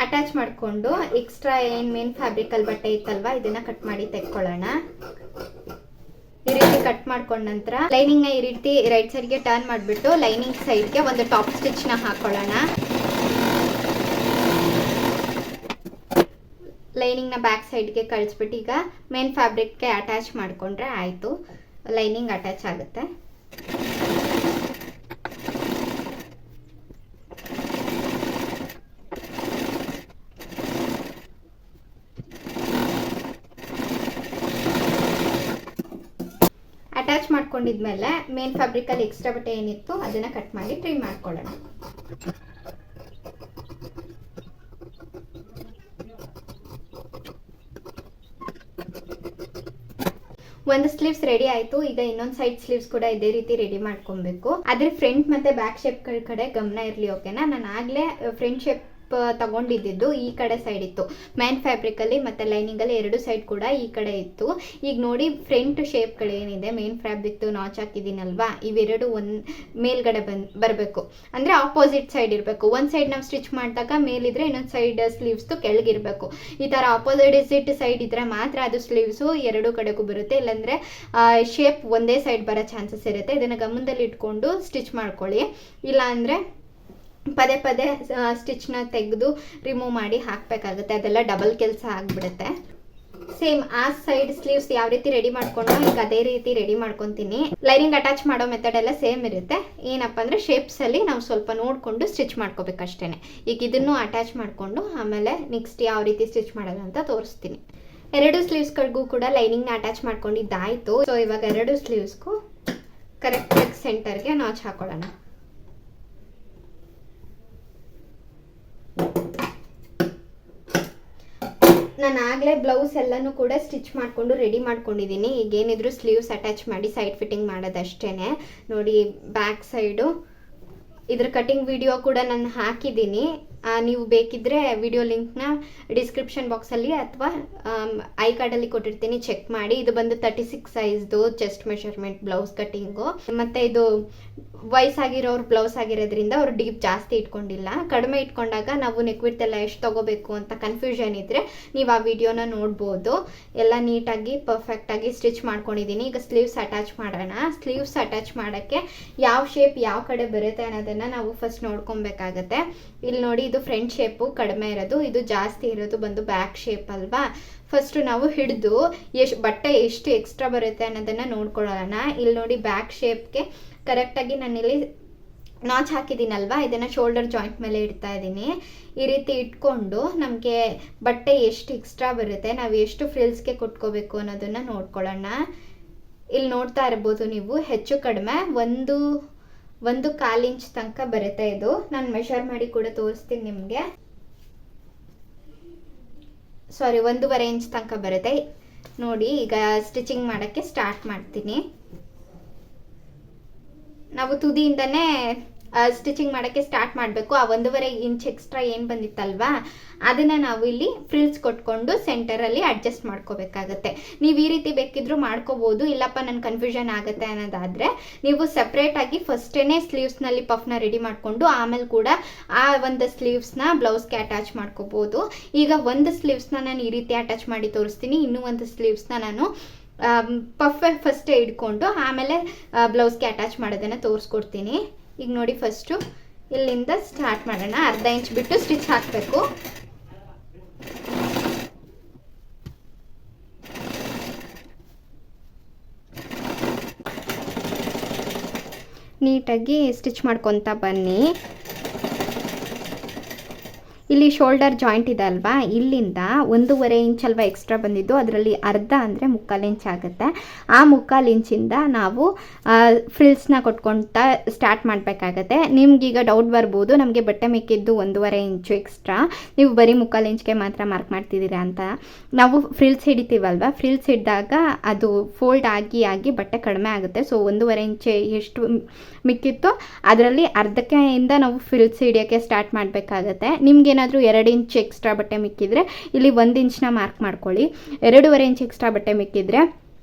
ಅಟ್ಯಾಚ್ ಮಾಡಿಕೊಂಡು ಎಕ್ಸ್ಟ್ರಾ ಏನು ಮೇನ್ ಫ್ಯಾಬ್ರಿಕಲ್ ಬಟ್ಟೆ ಇತ್ತಲ್ವಾ ಇದನ್ನ ಕಟ್ ಮಾಡಿ ತೆಕ್ಕೊಳ್ಳೋಣ. ಈ ರೀತಿ ಕಟ್ ಮಾಡ್ಕೊಂಡ ನಂತರ ಲೈನಿಂಗ್ನ ಈ ರೀತಿ ರೈಟ್ ಸೈಡ್ಗೆ ಟರ್ನ್ ಮಾಡಿಬಿಟ್ಟು ಲೈನಿಂಗ್ ಸೈಡ್ಗೆ ಒಂದು ಟಾಪ್ ಸ್ಟಿಚ್ನ ಹಾಕೊಳ್ಳೋಣ. ಲೈನಿಂಗ್ನ ಬ್ಯಾಕ್ ಸೈಡ್ಗೆ ಕಳಿಸ್ಬಿಟ್ಟು ಈಗ ಮೇನ್ ಫ್ಯಾಬ್ರಿಕ್ಗೆ ಅಟ್ಯಾಚ್ ಮಾಡಿಕೊಂಡ್ರೆ ಆಯಿತು. ಲೈನಿಂಗ್ ಅಟ್ಯಾಚ್ ಆಗುತ್ತೆ. ಅಟ್ಯಾಚ್ ಮಾಡ್ಕೊಂಡಿದ್ಮೇಲೆ ಮೇನ್ ಫ್ಯಾಬ್ರಿಕಲ್ಲಿ ಎಕ್ಸ್ಟ್ರಾ ಬಟ್ಟೆ ಏನಿತ್ತು ಅದನ್ನು ಕಟ್ ಮಾಡಿ ಟ್ರಿಮ್ ಮಾಡ್ಕೊಳ್ಳೋಣ. ಒಂದು ಸ್ಲೀವ್ಸ್ ರೆಡಿ ಆಯಿತು. ಈಗ ಇನ್ನೊಂದು ಸೈಡ್ ಸ್ಲೀವ್ಸ್ ಕೂಡ ಇದೇ ರೀತಿ ರೆಡಿ ಮಾಡ್ಕೊಬೇಕು. ಆದರೆ ಫ್ರಂಟ್ ಮತ್ತು ಬ್ಯಾಕ್ ಶೇಪ್ಗಳ ಕಡೆ ಗಮನ ಇರಲಿ. ಓಕೆನಾ? ನಾನು ಆಗಲೇ ಫ್ರಂಟ್ ಶೇಪ್ ತಗೊಂಡಿದ್ದು ಈ ಕಡೆ ಸೈಡ್ ಇತ್ತು ಮೇನ್ ಫ್ಯಾಬ್ರಿಕಲ್ಲಿ ಮತ್ತು ಲೈನಿಂಗಲ್ಲಿ ಎರಡು ಸೈಡ್ ಕೂಡ ಈ ಕಡೆ ಇತ್ತು. ಈಗ ನೋಡಿ ಫ್ರಂಟ್ ಶೇಪ್ಗಳೇನಿದೆ ಮೇನ್ ಫ್ಯಾಬ್ರಿಕ್ದು ನಾಚ್ ಹಾಕಿದ್ದೀನಲ್ವಾ, ಇವೆರಡು ಒಂದು ಮೇಲ್ಗಡೆ ಬರಬೇಕು. ಅಂದರೆ ಆಪೋಸಿಟ್ ಸೈಡ್ ಇರಬೇಕು. ಒಂದು ಸೈಡ್ ನಾವು ಸ್ಟಿಚ್ ಮಾಡಿದಾಗ ಮೇಲಿದ್ರೆ ಇನ್ನೊಂದು ಸೈಡ್ ಸ್ಲೀವ್ಸ್ದು ಕೆಳಗಿರಬೇಕು. ಈ ಥರ ಆಪೋಸಿಟ್ ಸೈಡ್ ಇದ್ರೆ ಮಾತ್ರ ಅದು ಸ್ಲೀವ್ಸು ಎರಡು ಕಡೆಗೂ ಬರುತ್ತೆ. ಇಲ್ಲಾಂದರೆ ಶೇಪ್ ಒಂದೇ ಸೈಡ್ ಬರೋ ಚಾನ್ಸಸ್ ಇರುತ್ತೆ. ಇದನ್ನು ಗಮನದಲ್ಲಿ ಇಟ್ಕೊಂಡು ಸ್ಟಿಚ್ ಮಾಡ್ಕೊಳ್ಳಿ. ಇಲ್ಲ ಅಂದರೆ ಪದೇ ಪದೇ ಸ್ಟಿಚ್ನ ತೆಗೆದು ರಿಮೂವ್ ಮಾಡಿ ಹಾಕಬೇಕಾಗುತ್ತೆ. ಅದೆಲ್ಲ ಡಬಲ್ ಕೆಲಸ ಆಗಿಬಿಡುತ್ತೆ. ಸೇಮ್ ಆ ಸೈಡ್ ಸ್ಲೀವ್ಸ್ ಯಾವ ರೀತಿ ರೆಡಿ ಮಾಡ್ಕೊಂಡು ಈಗ ಅದೇ ರೀತಿ ರೆಡಿ ಮಾಡ್ಕೊತೀನಿ. ಲೈನಿಂಗ್ ಅಟ್ಯಾಚ್ ಮಾಡೋ ಮೆಥಡ್ ಎಲ್ಲ ಸೇಮ್ ಇರುತ್ತೆ. ಏನಪ್ಪ ಅಂದರೆ ಶೇಪ್ಸಲ್ಲಿ ನಾವು ಸ್ವಲ್ಪ ನೋಡಿಕೊಂಡು ಸ್ಟಿಚ್ ಮಾಡ್ಕೋಬೇಕಷ್ಟೇ. ಈಗ ಇದನ್ನು ಅಟ್ಯಾಚ್ ಮಾಡಿಕೊಂಡು ಆಮೇಲೆ ನೆಕ್ಸ್ಟ್ ಯಾವ ರೀತಿ ಸ್ಟಿಚ್ ಮಾಡೋದು ಅಂತ ತೋರಿಸ್ತೀನಿ. ಎರಡು ಸ್ಲೀವ್ಸ್ಗಳಿಗೂ ಕೂಡ ಲೈನಿಂಗ್ನ ಅಟ್ಯಾಚ್ ಮಾಡ್ಕೊಂಡಿದ್ದಾಯಿತು. ಸೊ ಇವಾಗ ಎರಡು ಸ್ಲೀವ್ಸ್ಗೂ ಕರೆಕ್ಟಾಗಿ ಸೆಂಟರ್ಗೆ ನಾಚ್ ಹಾಕೊಳ್ಳೋಣ. ನಾನು ಆಗಲೇ ಬ್ಲೌಸ್ ಎಲ್ಲನೂ ಕೂಡ ಸ್ಟಿಚ್ ಮಾಡಿಕೊಂಡು ರೆಡಿ ಮಾಡ್ಕೊಂಡಿದ್ದೀನಿ. ಈಗೇನಿದ್ರು ಸ್ಲೀವ್ಸ್ ಅಟ್ಯಾಚ್ ಮಾಡಿ ಸೈಡ್ ಫಿಟ್ಟಿಂಗ್ ಮಾಡೋದಷ್ಟೇ. ನೋಡಿ ಬ್ಯಾಕ್ ಸೈಡು ಇದ್ರ ಕಟಿಂಗ್ ವಿಡಿಯೋ ಕೂಡ ನಾನು ಹಾಕಿದ್ದೀನಿ. ನೀವು ಬೇಕಿದ್ದರೆ ವಿಡಿಯೋ ಲಿಂಕ್ನ ಡಿಸ್ಕ್ರಿಪ್ಷನ್ ಬಾಕ್ಸಲ್ಲಿ ಅಥವಾ ಐ ಕಾರ್ಡಲ್ಲಿ ಕೊಟ್ಟಿರ್ತೀನಿ, ಚೆಕ್ ಮಾಡಿ. ಇದು ಬಂದು 36 ಸೈಜ್ದು ಚೆಸ್ಟ್ ಮೆಷರ್ಮೆಂಟ್ ಬ್ಲೌಸ್ ಕಟ್ಟಿಂಗು. ಮತ್ತು ಇದು ವಯಸ್ಸಾಗಿರೋರು ಬ್ಲೌಸ್ ಆಗಿರೋದ್ರಿಂದ ಅವರು ಡೀಪ್ ಜಾಸ್ತಿ ಇಟ್ಕೊಂಡಿಲ್ಲ. ಕಡಿಮೆ ಇಟ್ಕೊಂಡಾಗ ನಾವು ನೆಕ್ ವಿಡ್ತ್ ಎಲ್ಲ ಎಷ್ಟು ತೊಗೋಬೇಕು ಅಂತ ಕನ್ಫ್ಯೂಷನ್ ಇದ್ದರೆ ನೀವು ಆ ವಿಡಿಯೋನ ನೋಡ್ಬೋದು. ಎಲ್ಲ ನೀಟಾಗಿ ಪರ್ಫೆಕ್ಟಾಗಿ ಸ್ಟಿಚ್ ಮಾಡ್ಕೊಂಡಿದ್ದೀನಿ. ಈಗ ಸ್ಲೀವ್ಸ್ ಅಟ್ಯಾಚ್ ಮಾಡೋಣ. ಸ್ಲೀವ್ಸ್ ಅಟ್ಯಾಚ್ ಮಾಡೋಕ್ಕೆ ಯಾವ ಶೇಪ್ ಯಾವ ಕಡೆ ಬರುತ್ತೆ ಅನ್ನೋದನ್ನು ನಾವು ಫಸ್ಟ್ ನೋಡ್ಕೊಬೇಕಾಗತ್ತೆ. ಇಲ್ಲಿ ನೋಡಿ, ಇದು ಫ್ರಂಟ್ ಶೇಪು ಕಡಿಮೆ ಇರೋದು, ಇದು ಜಾಸ್ತಿ ಇರೋದು ಬಂದು ಬ್ಯಾಕ್ ಶೇಪ್ ಅಲ್ವಾ. ಫಸ್ಟು ನಾವು ಹಿಡಿದು ಬಟ್ಟೆ ಎಷ್ಟು ಎಕ್ಸ್ಟ್ರಾ ಬರುತ್ತೆ ಅನ್ನೋದನ್ನು ನೋಡ್ಕೊಳ್ಳೋಣ. ಇಲ್ಲಿ ನೋಡಿ ಬ್ಯಾಕ್ ಶೇಪ್ಗೆ ಕರೆಕ್ಟಾಗಿ ನಾನಿಲ್ಲಿ ನಾಚ್ ಹಾಕಿದ್ದೀನಲ್ವಾ, ಇದನ್ನು ಶೋಲ್ಡರ್ ಜಾಯಿಂಟ್ ಮೇಲೆ ಇಡ್ತಾ ಇದ್ದೀನಿ. ಈ ರೀತಿ ಇಟ್ಕೊಂಡು ನಮಗೆ ಬಟ್ಟೆ ಎಷ್ಟು ಎಕ್ಸ್ಟ್ರಾ ಬರುತ್ತೆ, ನಾವು ಎಷ್ಟು ಫ್ರಿಲ್ಸ್ಗೆ ಕೊಟ್ಕೋಬೇಕು ಅನ್ನೋದನ್ನು ನೋಡ್ಕೊಳ್ಳೋಣ. ಇಲ್ಲಿ ನೋಡ್ತಾ ಇರ್ಬೋದು ನೀವು, ಹೆಚ್ಚು ಕಡಿಮೆ ಒಂದು 1/4 ಇಂಚ್ ತನಕ ಬರುತ್ತೆ. ಇದು ನಾನು ಮೆಷರ್ ಮಾಡಿ ಕೂಡ ತೋರಿಸ್ತೀನಿ ನಿಮಗೆ. ಸಾರಿ, 1.5 ಇಂಚ್ ತನಕ ಬರುತ್ತೆ. ನೋಡಿ, ಈಗ ಸ್ಟಿಚಿಂಗ್ ಮಾಡೋಕ್ಕೆ ಸ್ಟಾರ್ಟ್ ಮಾಡ್ತೀನಿ. ನಾವು ತುದಿಯಿಂದನೇ ಸ್ಟಿಚಿಂಗ್ ಮಾಡೋಕ್ಕೆ ಸ್ಟಾರ್ಟ್ ಮಾಡಬೇಕು. ಆ 1.5 ಇಂಚ್ ಎಕ್ಸ್ಟ್ರಾ ಏನು ಬಂದಿತ್ತಲ್ವಾ, ಅದನ್ನು ನಾವು ಇಲ್ಲಿ ಫ್ರಿಲ್ಸ್ ಕೊಟ್ಕೊಂಡು ಸೆಂಟರಲ್ಲಿ ಅಡ್ಜಸ್ಟ್ ಮಾಡ್ಕೋಬೇಕಾಗತ್ತೆ. ನೀವು ಈ ರೀತಿ ಬೇಕಿದ್ರೂ ಮಾಡ್ಕೋಬೋದು. ಇಲ್ಲಪ್ಪ ನನ್ನ ಕನ್ಫ್ಯೂಷನ್ ಆಗುತ್ತೆ ಅನ್ನೋದಾದರೆ ನೀವು ಸಪ್ರೇಟಾಗಿ ಫಸ್ಟೇ ಸ್ಲೀವ್ಸ್ನಲ್ಲಿ ಪಫ್ನ ರೆಡಿ ಮಾಡಿಕೊಂಡು ಆಮೇಲೆ ಕೂಡ ಆ ಒಂದು ಸ್ಲೀವ್ಸ್ನ ಬ್ಲೌಸ್ಗೆ ಅಟ್ಯಾಚ್ ಮಾಡ್ಕೋಬೋದು. ಈಗ ಒಂದು ಸ್ಲೀವ್ಸ್ನ ನಾನು ಈ ರೀತಿ ಅಟ್ಯಾಚ್ ಮಾಡಿ ತೋರಿಸ್ತೀನಿ. ಇನ್ನೂ ಒಂದು ಸ್ಲೀವ್ಸ್ನ ನಾನು ಪಫ್ ಫಸ್ಟೇ ಇಟ್ಕೊಂಡು ಆಮೇಲೆ ಬ್ಲೌಸ್ಗೆ ಅಟ್ಯಾಚ್ ಮಾಡೋದನ್ನು ತೋರಿಸ್ಕೊಡ್ತೀನಿ. ಈಗ ನೋಡಿ, ಫಸ್ಟು ಇಲ್ಲಿಂದ ಸ್ಟಾರ್ಟ್ ಮಾಡೋಣ. ಅರ್ಧ ಇಂಚ್ ಬಿಟ್ಟು ಸ್ಟಿಚ್ ಹಾಕಬೇಕು. ನೀಟಾಗಿ ಸ್ಟಿಚ್ ಮಾಡ್ಕೊತಾ ಬನ್ನಿ. ಇಲ್ಲಿ ಶೋಲ್ಡರ್ ಜಾಯಿಂಟ್ ಇದೆ ಅಲ್ವಾ, ಇಲ್ಲಿಂದ 1.5 ಇಂಚ್ ಅಲ್ವಾ ಎಕ್ಸ್ಟ್ರಾ ಬಂದಿದ್ದು, ಅದರಲ್ಲಿ ಅರ್ಧ ಅಂದರೆ 1/4 ಇಂಚ್ ಆಗುತ್ತೆ. ಆ 1/4 ಇಂಚಿಂದ ನಾವು ಫ್ರಿಲ್ಸ್ನ ಕೊಟ್ಕೊಳ್ತಾ ಸ್ಟಾರ್ಟ್ ಮಾಡಬೇಕಾಗತ್ತೆ. ನಿಮ್ಗೀಗ ಡೌಟ್ ಬರ್ಬೋದು, ನಮಗೆ ಬಟ್ಟೆ ಮಿಕ್ಕಿದ್ದು 1.5 ಇಂಚು ಎಕ್ಸ್ಟ್ರಾ, ನೀವು ಬರೀ 1/4 ಇಂಚ್ಗೆ ಮಾತ್ರ ಮಾರ್ಕ್ ಮಾಡ್ತಿದ್ದೀರಾ ಅಂತ. ನಾವು ಫ್ರಿಲ್ಸ್ ಹಿಡಿತೀವಲ್ವ, ಫ್ರಿಲ್ಸ್ ಹಿಡಿದಾಗ ಅದು ಫೋಲ್ಡ್ ಆಗಿ ಆಗಿ ಬಟ್ಟೆ ಕಡಿಮೆ ಆಗುತ್ತೆ. ಸೊ 1.5 ಇಂಚ್ ಎಷ್ಟು ಮಿಕ್ಕಿತ್ತು ಅದರಲ್ಲಿ ಅರ್ಧಕ್ಕೆಯಿಂದ ನಾವು ಫ್ರಿಲ್ಸ್ ಹಿಡಿಯೋಕ್ಕೆ ಸ್ಟಾರ್ಟ್ ಮಾಡಬೇಕಾಗತ್ತೆ. ನಿಮ್ಗೇನಾದರೂ 2 ಇಂಚ್ ಎಕ್ಸ್ಟ್ರಾ ಬಟ್ಟೆ ಮಿಕ್ಕಿದ್ರೆ ಇಲ್ಲಿ 1 ಇಂಚ್ನ ಮಾರ್ಕ್ ಮಾಡ್ಕೊಳ್ಳಿ. 2.5 ಇಂಚ್ ಎಕ್ಸ್ಟ್ರಾ ಬಟ್ಟೆ ಮಿಕ್ಕಿದ್ರೆ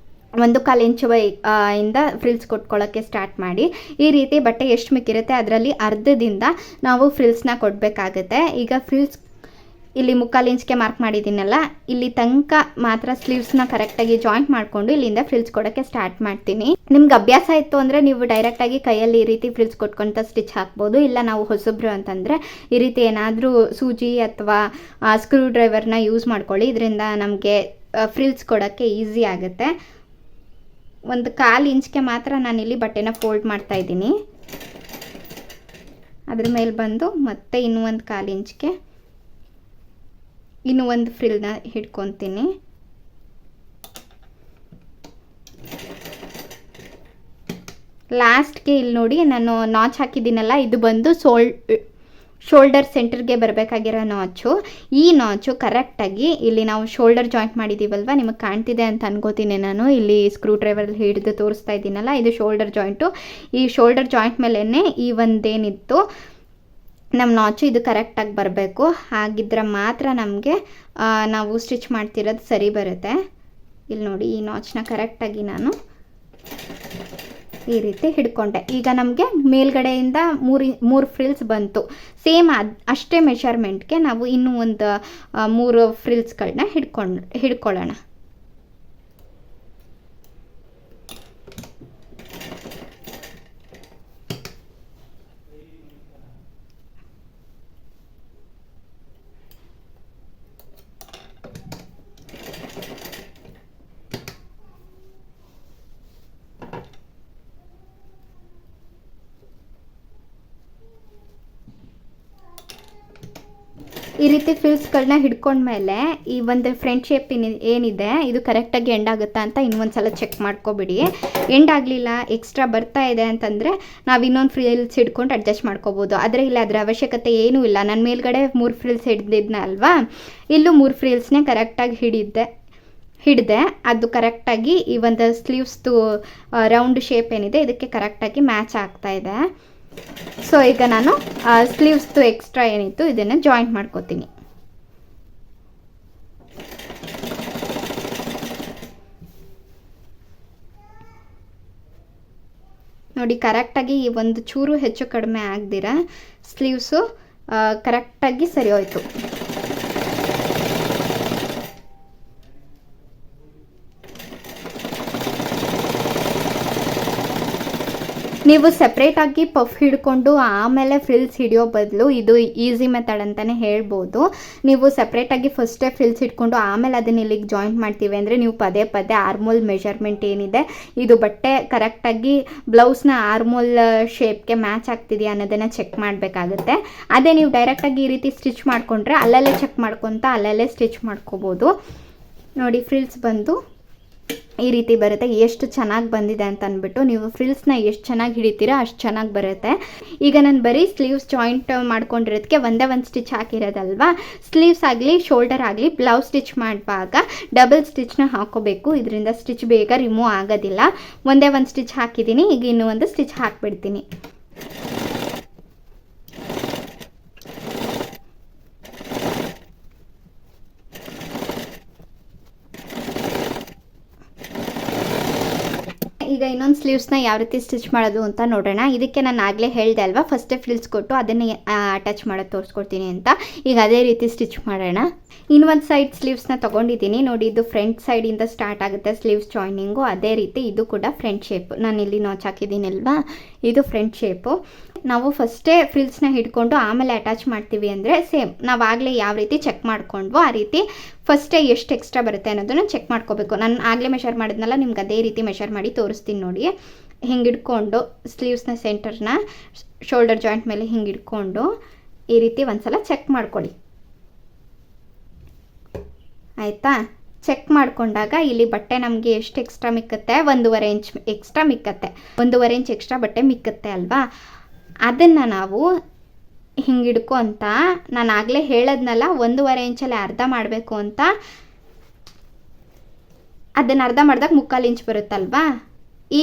1/4 ಇಂಚ್ ಇಂದ ಫ್ರಿಲ್ಸ್ ಕೊಟ್ಕೊಳ್ಳೋಕ್ಕೆ ಸ್ಟಾರ್ಟ್ ಮಾಡಿ. ಈ ರೀತಿ ಬಟ್ಟೆ ಎಷ್ಟು ಮಿಕ್ಕಿರುತ್ತೆ ಅದರಲ್ಲಿ ಅರ್ಧದಿಂದ ನಾವು ಫ್ರಿಲ್ಸ್ನ ಕೊಡಬೇಕಾಗುತ್ತೆ. ಈಗ ಫ್ರಿಲ್ಸ್ ಇಲ್ಲಿ 1/4 ಇಂಚ್ಗೆ ಮಾರ್ಕ್ ಮಾಡಿದ್ದೀನಲ್ಲ, ಇಲ್ಲಿ ತನಕ ಮಾತ್ರ ಸ್ಲೀವ್ಸ್ನ ಕರೆಕ್ಟಾಗಿ ಜಾಯಿಂಟ್ ಮಾಡಿಕೊಂಡು ಇಲ್ಲಿಂದ ಫ್ರಿಲ್ಸ್ ಕೊಡೋಕ್ಕೆ ಸ್ಟಾರ್ಟ್ ಮಾಡ್ತೀನಿ. ನಿಮ್ಗೆ ಅಭ್ಯಾಸ ಇತ್ತು ಅಂದರೆ ನೀವು ಡೈರೆಕ್ಟಾಗಿ ಕೈಯಲ್ಲಿ ಈ ರೀತಿ ಫ್ರಿಲ್ಸ್ ಕೊಟ್ಕೊತ ಸ್ಟಿಚ್ ಹಾಕ್ಬೋದು. ಇಲ್ಲ ನಾವು ಹೊಸಬ್ರು ಅಂತಂದರೆ ಈ ರೀತಿ ಏನಾದರೂ ಸೂಜಿ ಅಥವಾ ಸ್ಕ್ರೂ ಡ್ರೈವರ್ನ ಯೂಸ್ ಮಾಡ್ಕೊಳ್ಳಿ. ಇದರಿಂದ ನಮಗೆ ಫ್ರಿಲ್ಸ್ ಕೊಡೋಕ್ಕೆ ಈಸಿ ಆಗುತ್ತೆ. 1/4 ಇಂಚ್ಗೆ ಮಾತ್ರ ನಾನಿಲ್ಲಿ ಬಟ್ಟೆನ ಫೋಲ್ಡ್ ಮಾಡ್ತಾ ಇದ್ದೀನಿ. ಅದ್ರ ಮೇಲೆ ಬಂದು ಮತ್ತೆ ಇನ್ನೂ 1/4 ಇಂಚ್ಗೆ ಇನ್ನೂ ಒಂದು ಫ್ರಿಲ್ನ ಹಿಡ್ಕೊತೀನಿ. ಲಾಸ್ಟ್ಗೆ ಇಲ್ಲಿ ನೋಡಿ ನಾನು ನಾಚ್ ಹಾಕಿದ್ದೀನಲ್ಲ, ಇದು ಬಂದು ಶೋಲ್ಡರ್ ಸೆಂಟರ್ಗೆ ಬರಬೇಕಾಗಿರೋ ನಾಚು. ಈ ನಾಚು ಕರೆಕ್ಟಾಗಿ ಇಲ್ಲಿ ನಾವು ಶೋಲ್ಡರ್ ಜಾಯಿಂಟ್ ಮಾಡಿದ್ದೀವಲ್ವ, ನಿಮಗೆ ಕಾಣ್ತಿದೆ ಅಂತ ಅನ್ಕೋತೀನಿ. ನಾನು ಇಲ್ಲಿ ಸ್ಕ್ರೂ ಡ್ರೈವರ್ ಹಿಡಿದು ತೋರಿಸ್ತಾ ಇದ್ದೀನಲ್ಲ, ಇದು ಶೋಲ್ಡರ್ ಜಾಯಿಂಟು. ಈ ಶೋಲ್ಡರ್ ಜಾಯಿಂಟ್ ಮೇಲೇ ಈ ಒಂದೇನಿತ್ತು ನಮ್ಮ ನಾಚು ಇದು ಕರೆಕ್ಟಾಗಿ ಬರಬೇಕು. ಹಾಗಿದ್ರೆ ಮಾತ್ರ ನಮಗೆ ನಾವು ಸ್ಟಿಚ್ ಮಾಡ್ತಿರೋದು ಸರಿ ಬರುತ್ತೆ. ಇಲ್ಲಿ ನೋಡಿ, ಈ ನಾಚನ್ನ ಕರೆಕ್ಟಾಗಿ ನಾನು ಈ ರೀತಿ ಹಿಡ್ಕೊಂಡೆ. ಈಗ ನಮಗೆ ಮೇಲ್ಗಡೆಯಿಂದ 3 ಫ್ರಿಲ್ಸ್ ಬಂತು. ಸೇಮ್ ಅಷ್ಟೇ ಮೆಷರ್ಮೆಂಟ್ಗೆ ನಾವು ಇನ್ನೂ ಒಂದು 3 ಫ್ರಿಲ್ಸ್ಗಳನ್ನ ಹಿಡ್ಕೊಳ್ಳೋಣ. ಈ ರೀತಿ ಫ್ರಿಲ್ಸ್ಗಳನ್ನ ಹಿಡ್ಕೊಂಡ್ಮೇಲೆ ಈ ಒಂದು ಫ್ರಂಟ್ ಶೇಪ್ ಏನಿದೆ ಇದು ಕರೆಕ್ಟಾಗಿ ಎಂಡ್ ಆಗುತ್ತಾ ಅಂತ ಇನ್ನೊಂದು ಸಲ ಚೆಕ್ ಮಾಡ್ಕೊಬಿಡಿ. ಎಂಡ್ ಆಗಲಿಲ್ಲ, ಎಕ್ಸ್ಟ್ರಾ ಬರ್ತಾ ಇದೆ ಅಂತಂದರೆ ನಾವು ಇನ್ನೊಂದು ಫ್ರಿಲ್ಸ್ ಹಿಡ್ಕೊಂಡು ಅಡ್ಜಸ್ಟ್ ಮಾಡ್ಕೋಬೋದು. ಆದರೆ ಇಲ್ಲ, ಅದರ ಅವಶ್ಯಕತೆ ಏನೂ ಇಲ್ಲ. ನನ್ನ ಮೇಲ್ಗಡೆ 3 ಫ್ರಿಲ್ಸ್ ಹಿಡಿದಿದ್ನ ಅಲ್ವಾ, ಇಲ್ಲೂ 3 ಫ್ರಿಲ್ಸ್ನೇ ಕರೆಕ್ಟಾಗಿ ಹಿಡಿದೆ. ಅದು ಕರೆಕ್ಟಾಗಿ ಈ ಒಂದು ಸ್ಲೀವ್ಸ್ದು ರೌಂಡ್ ಶೇಪ್ ಏನಿದೆ ಇದಕ್ಕೆ ಕರೆಕ್ಟಾಗಿ ಮ್ಯಾಚ್ ಆಗ್ತಾ ಇದೆ. ಸೊ ಈಗ ನಾನು ಸ್ಲೀವ್ಸ್ದು ಎಕ್ಸ್ಟ್ರಾ ಏನಿತ್ತು ಇದನ್ನು ಜಾಯಿಂಟ್ ಮಾಡ್ಕೋತೀನಿ. ನೋಡಿ, ಕರೆಕ್ಟಾಗಿ ಈ ಒಂದು ಚೂರು ಹೆಚ್ಚು ಕಡಿಮೆ ಆಗದಿರ ಸ್ಲೀವ್ಸು ಕರೆಕ್ಟಾಗಿ ಸರಿ ಹೋಯ್ತು. ನೀವು ಸೆಪ್ರೇಟಾಗಿ ಪಫ್ ಹಿಡ್ಕೊಂಡು ಆಮೇಲೆ ಫ್ರಿಲ್ಸ್ ಹಿಡಿಯೋ ಬದಲು ಇದು ಈಸಿ ಮೆಥಡ್ ಅಂತಲೇ ಹೇಳ್ಬೋದು. ನೀವು ಸೆಪ್ರೇಟಾಗಿ ಫಸ್ಟೇ ಫ್ರಿಲ್ಸ್ ಹಿಡ್ಕೊಂಡು ಆಮೇಲೆ ಅದನ್ನ ಇಲ್ಲಿಗೆ ಜಾಯಿಂಟ್ ಮಾಡ್ತೀವಿ ಅಂದರೆ ನೀವು ಪದೇ ಪದೇ ಆರ್ಮೋಲ್ ಮೆಷರ್ಮೆಂಟ್ ಏನಿದೆ ಇದು ಬಟ್ಟೆ ಕರೆಕ್ಟಾಗಿ ಬ್ಲೌಸ್ನ ಆರ್ಮೋಲ್ ಶೇಪ್ಗೆ ಮ್ಯಾಚ್ ಆಗ್ತಿದೆಯಾ ಅನ್ನೋದನ್ನು ಚೆಕ್ ಮಾಡಬೇಕಾಗುತ್ತೆ. ಅದೇ ನೀವು ಡೈರೆಕ್ಟಾಗಿ ಈ ರೀತಿ ಸ್ಟಿಚ್ ಮಾಡಿಕೊಂಡ್ರೆ ಅಲ್ಲಲ್ಲೇ ಚೆಕ್ ಮಾಡ್ಕೊತ ಅಲ್ಲಲ್ಲೇ ಸ್ಟಿಚ್ ಮಾಡ್ಕೋಬೋದು. ನೋಡಿ, ಫ್ರಿಲ್ಸ್ ಬಂದು ಈ ರೀತಿ ಬರುತ್ತೆ. ಎಷ್ಟು ಚೆನ್ನಾಗಿ ಬಂದಿದೆ ಅಂತ ಅಂದ್ಬಿಟ್ಟು ನೀವು ಫ್ರಿಲ್ಸ್ನ ಎಷ್ಟು ಚೆನ್ನಾಗಿ ಹಿಡಿತೀರಾ ಅಷ್ಟು ಚೆನ್ನಾಗಿ ಬರುತ್ತೆ. ಈಗ ನಾನು ಬರೀ ಸ್ಲೀವ್ಸ್ ಜಾಯಿಂಟ್ ಮಾಡ್ಕೊಂಡಿರೋದಕ್ಕೆ ಒಂದೇ ಒಂದು ಸ್ಟಿಚ್ ಹಾಕಿರೋದಲ್ವಾ, ಸ್ಲೀವ್ಸ್ ಆಗಲಿ ಶೋಲ್ಡರ್ ಆಗಲಿ ಬ್ಲೌಸ್ ಸ್ಟಿಚ್ ಮಾಡುವಾಗ ಡಬಲ್ ಸ್ಟಿಚ್ನ ಹಾಕೋಬೇಕು. ಇದರಿಂದ ಸ್ಟಿಚ್ ಬೇಗ ರಿಮೂವ್ ಆಗೋದಿಲ್ಲ. ಒಂದೇ ಒಂದು ಸ್ಟಿಚ್ ಹಾಕಿದ್ದೀನಿ, ಈಗ ಇನ್ನೂ ಒಂದು ಸ್ಟಿಚ್ ಹಾಕಿಬಿಡ್ತೀನಿ. ಈಗ ಇನ್ನೊಂದು ಸ್ಲೀವ್ಸ್ನ ಯಾವ ರೀತಿ ಸ್ಟಿಚ್ ಮಾಡೋದು ಅಂತ ನೋಡೋಣ. ಇದಕ್ಕೆ ನಾನು ಆಗಲೇ ಹೇಳಿದೆ ಅಲ್ವಾ, ಫಸ್ಟೇ ಫ್ರಿಲ್ಸ್ ಕೊಟ್ಟು ಅದನ್ನೇ ಅಟ್ಯಾಚ್ ಮಾಡೋದು ತೋರಿಸ್ಕೊಡ್ತೀನಿ ಅಂತ. ಈಗ ಅದೇ ರೀತಿ ಸ್ಟಿಚ್ ಮಾಡೋಣ. ಇನ್ನೊಂದು ಸೈಡ್ ಸ್ಲೀವ್ಸ್ನ ತೊಗೊಂಡಿದ್ದೀನಿ ನೋಡಿ, ಇದು ಫ್ರಂಟ್ ಸೈಡಿಂದ ಸ್ಟಾರ್ಟ್ ಆಗುತ್ತೆ ಸ್ಲೀವ್ಸ್ ಜಾಯ್ನಿಂಗು. ಅದೇ ರೀತಿ ಇದು ಕೂಡ ಫ್ರಂಟ್ ಶೇಪ್. ನಾನು ಇಲ್ಲಿ ನಾಚ್ ಹಾಕಿದ್ದೀನಲ್ವಾ, ಇದು ಫ್ರಂಟ್ ಶೇಪು. ನಾವು ಫಸ್ಟೇ ಫ್ರಿಲ್ಸ್ನ ಹಿಡ್ಕೊಂಡು ಆಮೇಲೆ ಅಟ್ಯಾಚ್ ಮಾಡ್ತೀವಿ ಅಂದರೆ ಸೇಮ್ ನಾವಾಗಲೇ ಯಾವ ರೀತಿ ಚೆಕ್ ಮಾಡ್ಕೊಂಡ್ವೋ ಆ ರೀತಿ ಫಸ್ಟೇ ಎಷ್ಟು ಎಕ್ಸ್ಟ್ರಾ ಬರುತ್ತೆ ಅನ್ನೋದನ್ನು ಚೆಕ್ ಮಾಡ್ಕೋಬೇಕು. ನಾನು ಆಗಲೇ ಮೆಷರ್ ಮಾಡಿದ್ನಲ್ಲ, ನಿಮ್ಗೆ ಅದೇ ರೀತಿ ಮೆಷರ್ ಮಾಡಿ ತೋರಿಸ್ತೀನಿ ನೋಡಿ. ಹಿಂಗೆ ಹಿಡ್ಕೊಂಡು ಸ್ಲೀವ್ಸ್ನ ಸೆಂಟರ್ನ ಶೋಲ್ಡರ್ ಜಾಯಿಂಟ್ ಮೇಲೆ ಹಿಂಗೆ ಹಿಡ್ಕೊಂಡು ಈ ರೀತಿ ಒಂದು ಸಲ ಚೆಕ್ ಮಾಡ್ಕೊಳ್ಳಿ. ಆಯಿತಾ. ಚೆಕ್ ಮಾಡಿಕೊಂಡಾಗ ಇಲ್ಲಿ ಬಟ್ಟೆ ನಮಗೆ ಎಷ್ಟು ಎಕ್ಸ್ಟ್ರಾ ಮಿಕ್ಕತ್ತೆ, 1.5 ಇಂಚ್ ಎಕ್ಸ್ಟ್ರಾ ಮಿಕ್ಕತ್ತೆ, 1.5 ಇಂಚ್ ಎಕ್ಸ್ಟ್ರಾ ಬಟ್ಟೆ ಮಿಕ್ಕತ್ತೆ ಅಲ್ವಾ. ಅದನ್ನು ನಾವು ಹಿಂಗೆ ಹಿಡ್ಕೊ ಅಂತ ನಾನು ಆಗಲೇ ಹೇಳದ್ನಲ್ಲ 1.5 ಇಂಚಲ್ಲಿ ಅರ್ಧ ಮಾಡಬೇಕು ಅಂತ. ಅದನ್ನು ಅರ್ಧ ಮಾಡಿದಾಗ 3/4 ಇಂಚ್ ಬರುತ್ತಲ್ವಾ.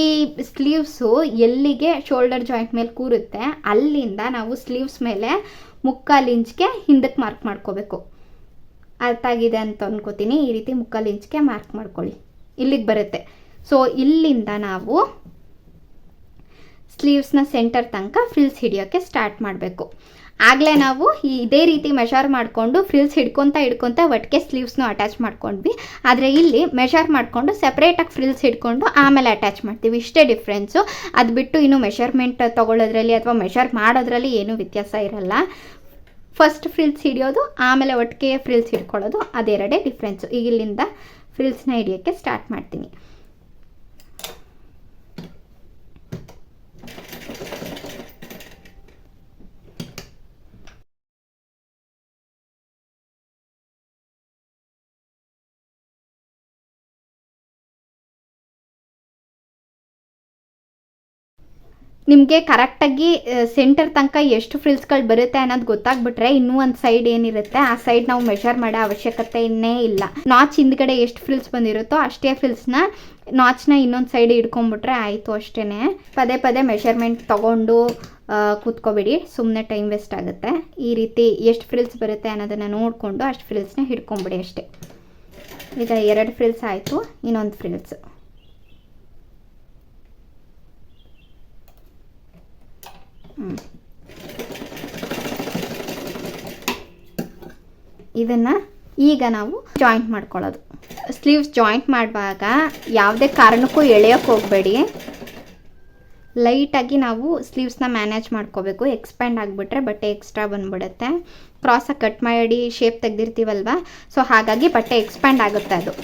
ಈ ಸ್ಲೀವ್ಸು ಎಲ್ಲಿಗೆ ಶೋಲ್ಡರ್ ಜಾಯಿಂಟ್ ಮೇಲೆ ಕೂರುತ್ತೆ ಅಲ್ಲಿಂದ ನಾವು ಸ್ಲೀವ್ಸ್ ಮೇಲೆ 3/4 ಇಂಚ್ಗೆ ಹಿಂದಕ್ಕೆ ಮಾರ್ಕ್ ಮಾಡ್ಕೋಬೇಕು. ಅರ್ಥ ಆಗಿದೆ ಅಂತ ಅನ್ಕೋತೀನಿ. ಈ ರೀತಿ 3/4 ಇಂಚ್ಗೆ ಮಾರ್ಕ್ ಮಾಡ್ಕೊಳ್ಳಿ, ಇಲ್ಲಿಗೆ ಬರುತ್ತೆ. ಸೊ ಇಲ್ಲಿಂದ ನಾವು ಸ್ಲೀವ್ಸ್ನ ಸೆಂಟರ್ ತನಕ ಫ್ರಿಲ್ಸ್ ಹಿಡಿಯೋಕ್ಕೆ ಸ್ಟಾರ್ಟ್ ಮಾಡಬೇಕು. ಆಗಲೇ ನಾವು ಇದೇ ರೀತಿ ಮೆಷರ್ ಮಾಡಿಕೊಂಡು ಫ್ರಿಲ್ಸ್ ಹಿಡ್ಕೊತ ಒಟ್ಟಿಗೆ ಸ್ಲೀವ್ಸ್ನು ಅಟ್ಯಾಚ್ ಮಾಡ್ಕೊಂಡ್ವಿ. ಆದರೆ ಇಲ್ಲಿ ಮೆಷರ್ ಮಾಡಿಕೊಂಡು ಸೆಪ್ರೇಟಾಗಿ ಫ್ರಿಲ್ಸ್ ಹಿಡ್ಕೊಂಡು ಆಮೇಲೆ ಅಟ್ಯಾಚ್ ಮಾಡ್ತೀವಿ, ಇಷ್ಟೇ ಡಿಫ್ರೆನ್ಸು. ಅದು ಬಿಟ್ಟು ಇನ್ನು ಮೆಷರ್ಮೆಂಟ್ ತೊಗೊಳ್ಳೋದ್ರಲ್ಲಿ ಅಥವಾ ಮೆಷರ್ ಮಾಡೋದ್ರಲ್ಲಿ ಏನೂ ವ್ಯತ್ಯಾಸ ಇರಲ್ಲ. ಫಸ್ಟ್ ಫ್ರಿಲ್ಸ್ ಹಿಡಿಯೋದು, ಆಮೇಲೆ ಒಟ್ಟಿಗೆ ಫ್ರಿಲ್ಸ್ ಹಿಡ್ಕೊಳ್ಳೋದು, ಅದೆರಡೇ ಡಿಫ್ರೆನ್ಸು. ಈಗ ಇಲ್ಲಿಂದ ಫ್ರಿಲ್ಸ್ನ ಹಿಡಿಯೋಕ್ಕೆ ಸ್ಟಾರ್ಟ್ ಮಾಡ್ತೀನಿ. ನಿಮಗೆ ಕರೆಕ್ಟಾಗಿ ಸೆಂಟರ್ ತನಕ ಎಷ್ಟು ಫ್ರಿಲ್ಸ್ಗಳು ಬರುತ್ತೆ ಅನ್ನೋದು ಗೊತ್ತಾಗ್ಬಿಟ್ರೆ ಇನ್ನೂ ಒಂದು ಸೈಡ್ ಏನಿರುತ್ತೆ ಆ ಸೈಡ್ ನಾವು ಮೆಷರ್ ಮಾಡೋ ಅವಶ್ಯಕತೆಯೇ ಇಲ್ಲ. ನಾಚ್ ಹಿಂದ್ಗಡೆ ಎಷ್ಟು ಫ್ರಿಲ್ಸ್ ಬಂದಿರುತ್ತೋ ಅಷ್ಟೇ ಫ್ರಿಲ್ಸ್ನ ನಾಚ್ನ ಇನ್ನೊಂದು ಸೈಡ್ ಹಿಡ್ಕೊಂಡ್ಬಿಟ್ರೆ ಆಯಿತು, ಅಷ್ಟೇ. ಪದೇ ಪದೇ ಮೆಷರ್ಮೆಂಟ್ ತೊಗೊಂಡು ಕೂತ್ಕೊಬೇಡಿ, ಸುಮ್ಮನೆ ಟೈಮ್ ವೇಸ್ಟ್ ಆಗುತ್ತೆ. ಈ ರೀತಿ ಎಷ್ಟು ಫ್ರಿಲ್ಸ್ ಬರುತ್ತೆ ಅನ್ನೋದನ್ನು ನೋಡಿಕೊಂಡು ಅಷ್ಟು ಫ್ರಿಲ್ಸ್ನ ಹಿಡ್ಕೊಂಬಿಡಿ ಅಷ್ಟೇ. ಈಗ 2 ಫ್ರಿಲ್ಸ್ ಆಯಿತು, ಇನ್ನೊಂದು ಫ್ರಿಲ್ಸ್. ಇದನ್ನು ಈಗ ನಾವು ಜಾಯಿಂಟ್ ಮಾಡ್ಕೊಳ್ಳೋದು. ಸ್ಲೀವ್ಸ್ ಜಾಯಿಂಟ್ ಮಾಡುವಾಗ ಯಾವುದೇ ಕಾರಣಕ್ಕೂ ಎಳೆಯೋಕ್ಕೆ ಹೋಗಬೇಡಿ. ಲೈಟಾಗಿ ನಾವು ಸ್ಲೀವ್ಸ್ನ ಮ್ಯಾನೇಜ್ ಮಾಡ್ಕೋಬೇಕು. ಎಕ್ಸ್ಪ್ಯಾಂಡ್ ಆಗಿಬಿಟ್ರೆ ಬಟ್ಟೆ ಎಕ್ಸ್ಟ್ರಾ ಬಂದುಬಿಡುತ್ತೆ. ಕ್ರಾಸಾಗಿ ಕಟ್ ಮಾಡಿ ಶೇಪ್ ತೆಗೆದಿರ್ತೀವಲ್ವ, ಸೊ ಹಾಗಾಗಿ ಬಟ್ಟೆ ಎಕ್ಸ್ಪ್ಯಾಂಡ್ ಆಗುತ್ತೆ ಅದು.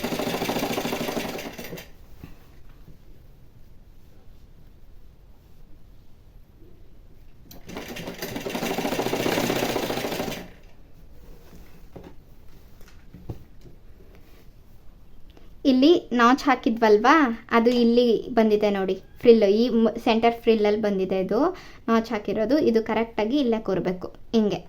ಇಲ್ಲಿ ನಾಚ್ ಹಾಕಿದ್ವಲ್ವಾ, ಅದು ಇಲ್ಲಿ ಬಂದಿದೆ ನೋಡಿ ಫ್ರಿಲ್, ಈ ಸೆಂಟರ್ ಫ್ರಿಲ್ಲಲ್ಲಿ ಬಂದಿದೆ ಇದು ನಾಚ್ ಹಾಕಿರೋದು. ಇದು ಕರೆಕ್ಟಾಗಿ ಇಲ್ಲೇ ಕೂರಬೇಕು, ಹಿಂಗೆ.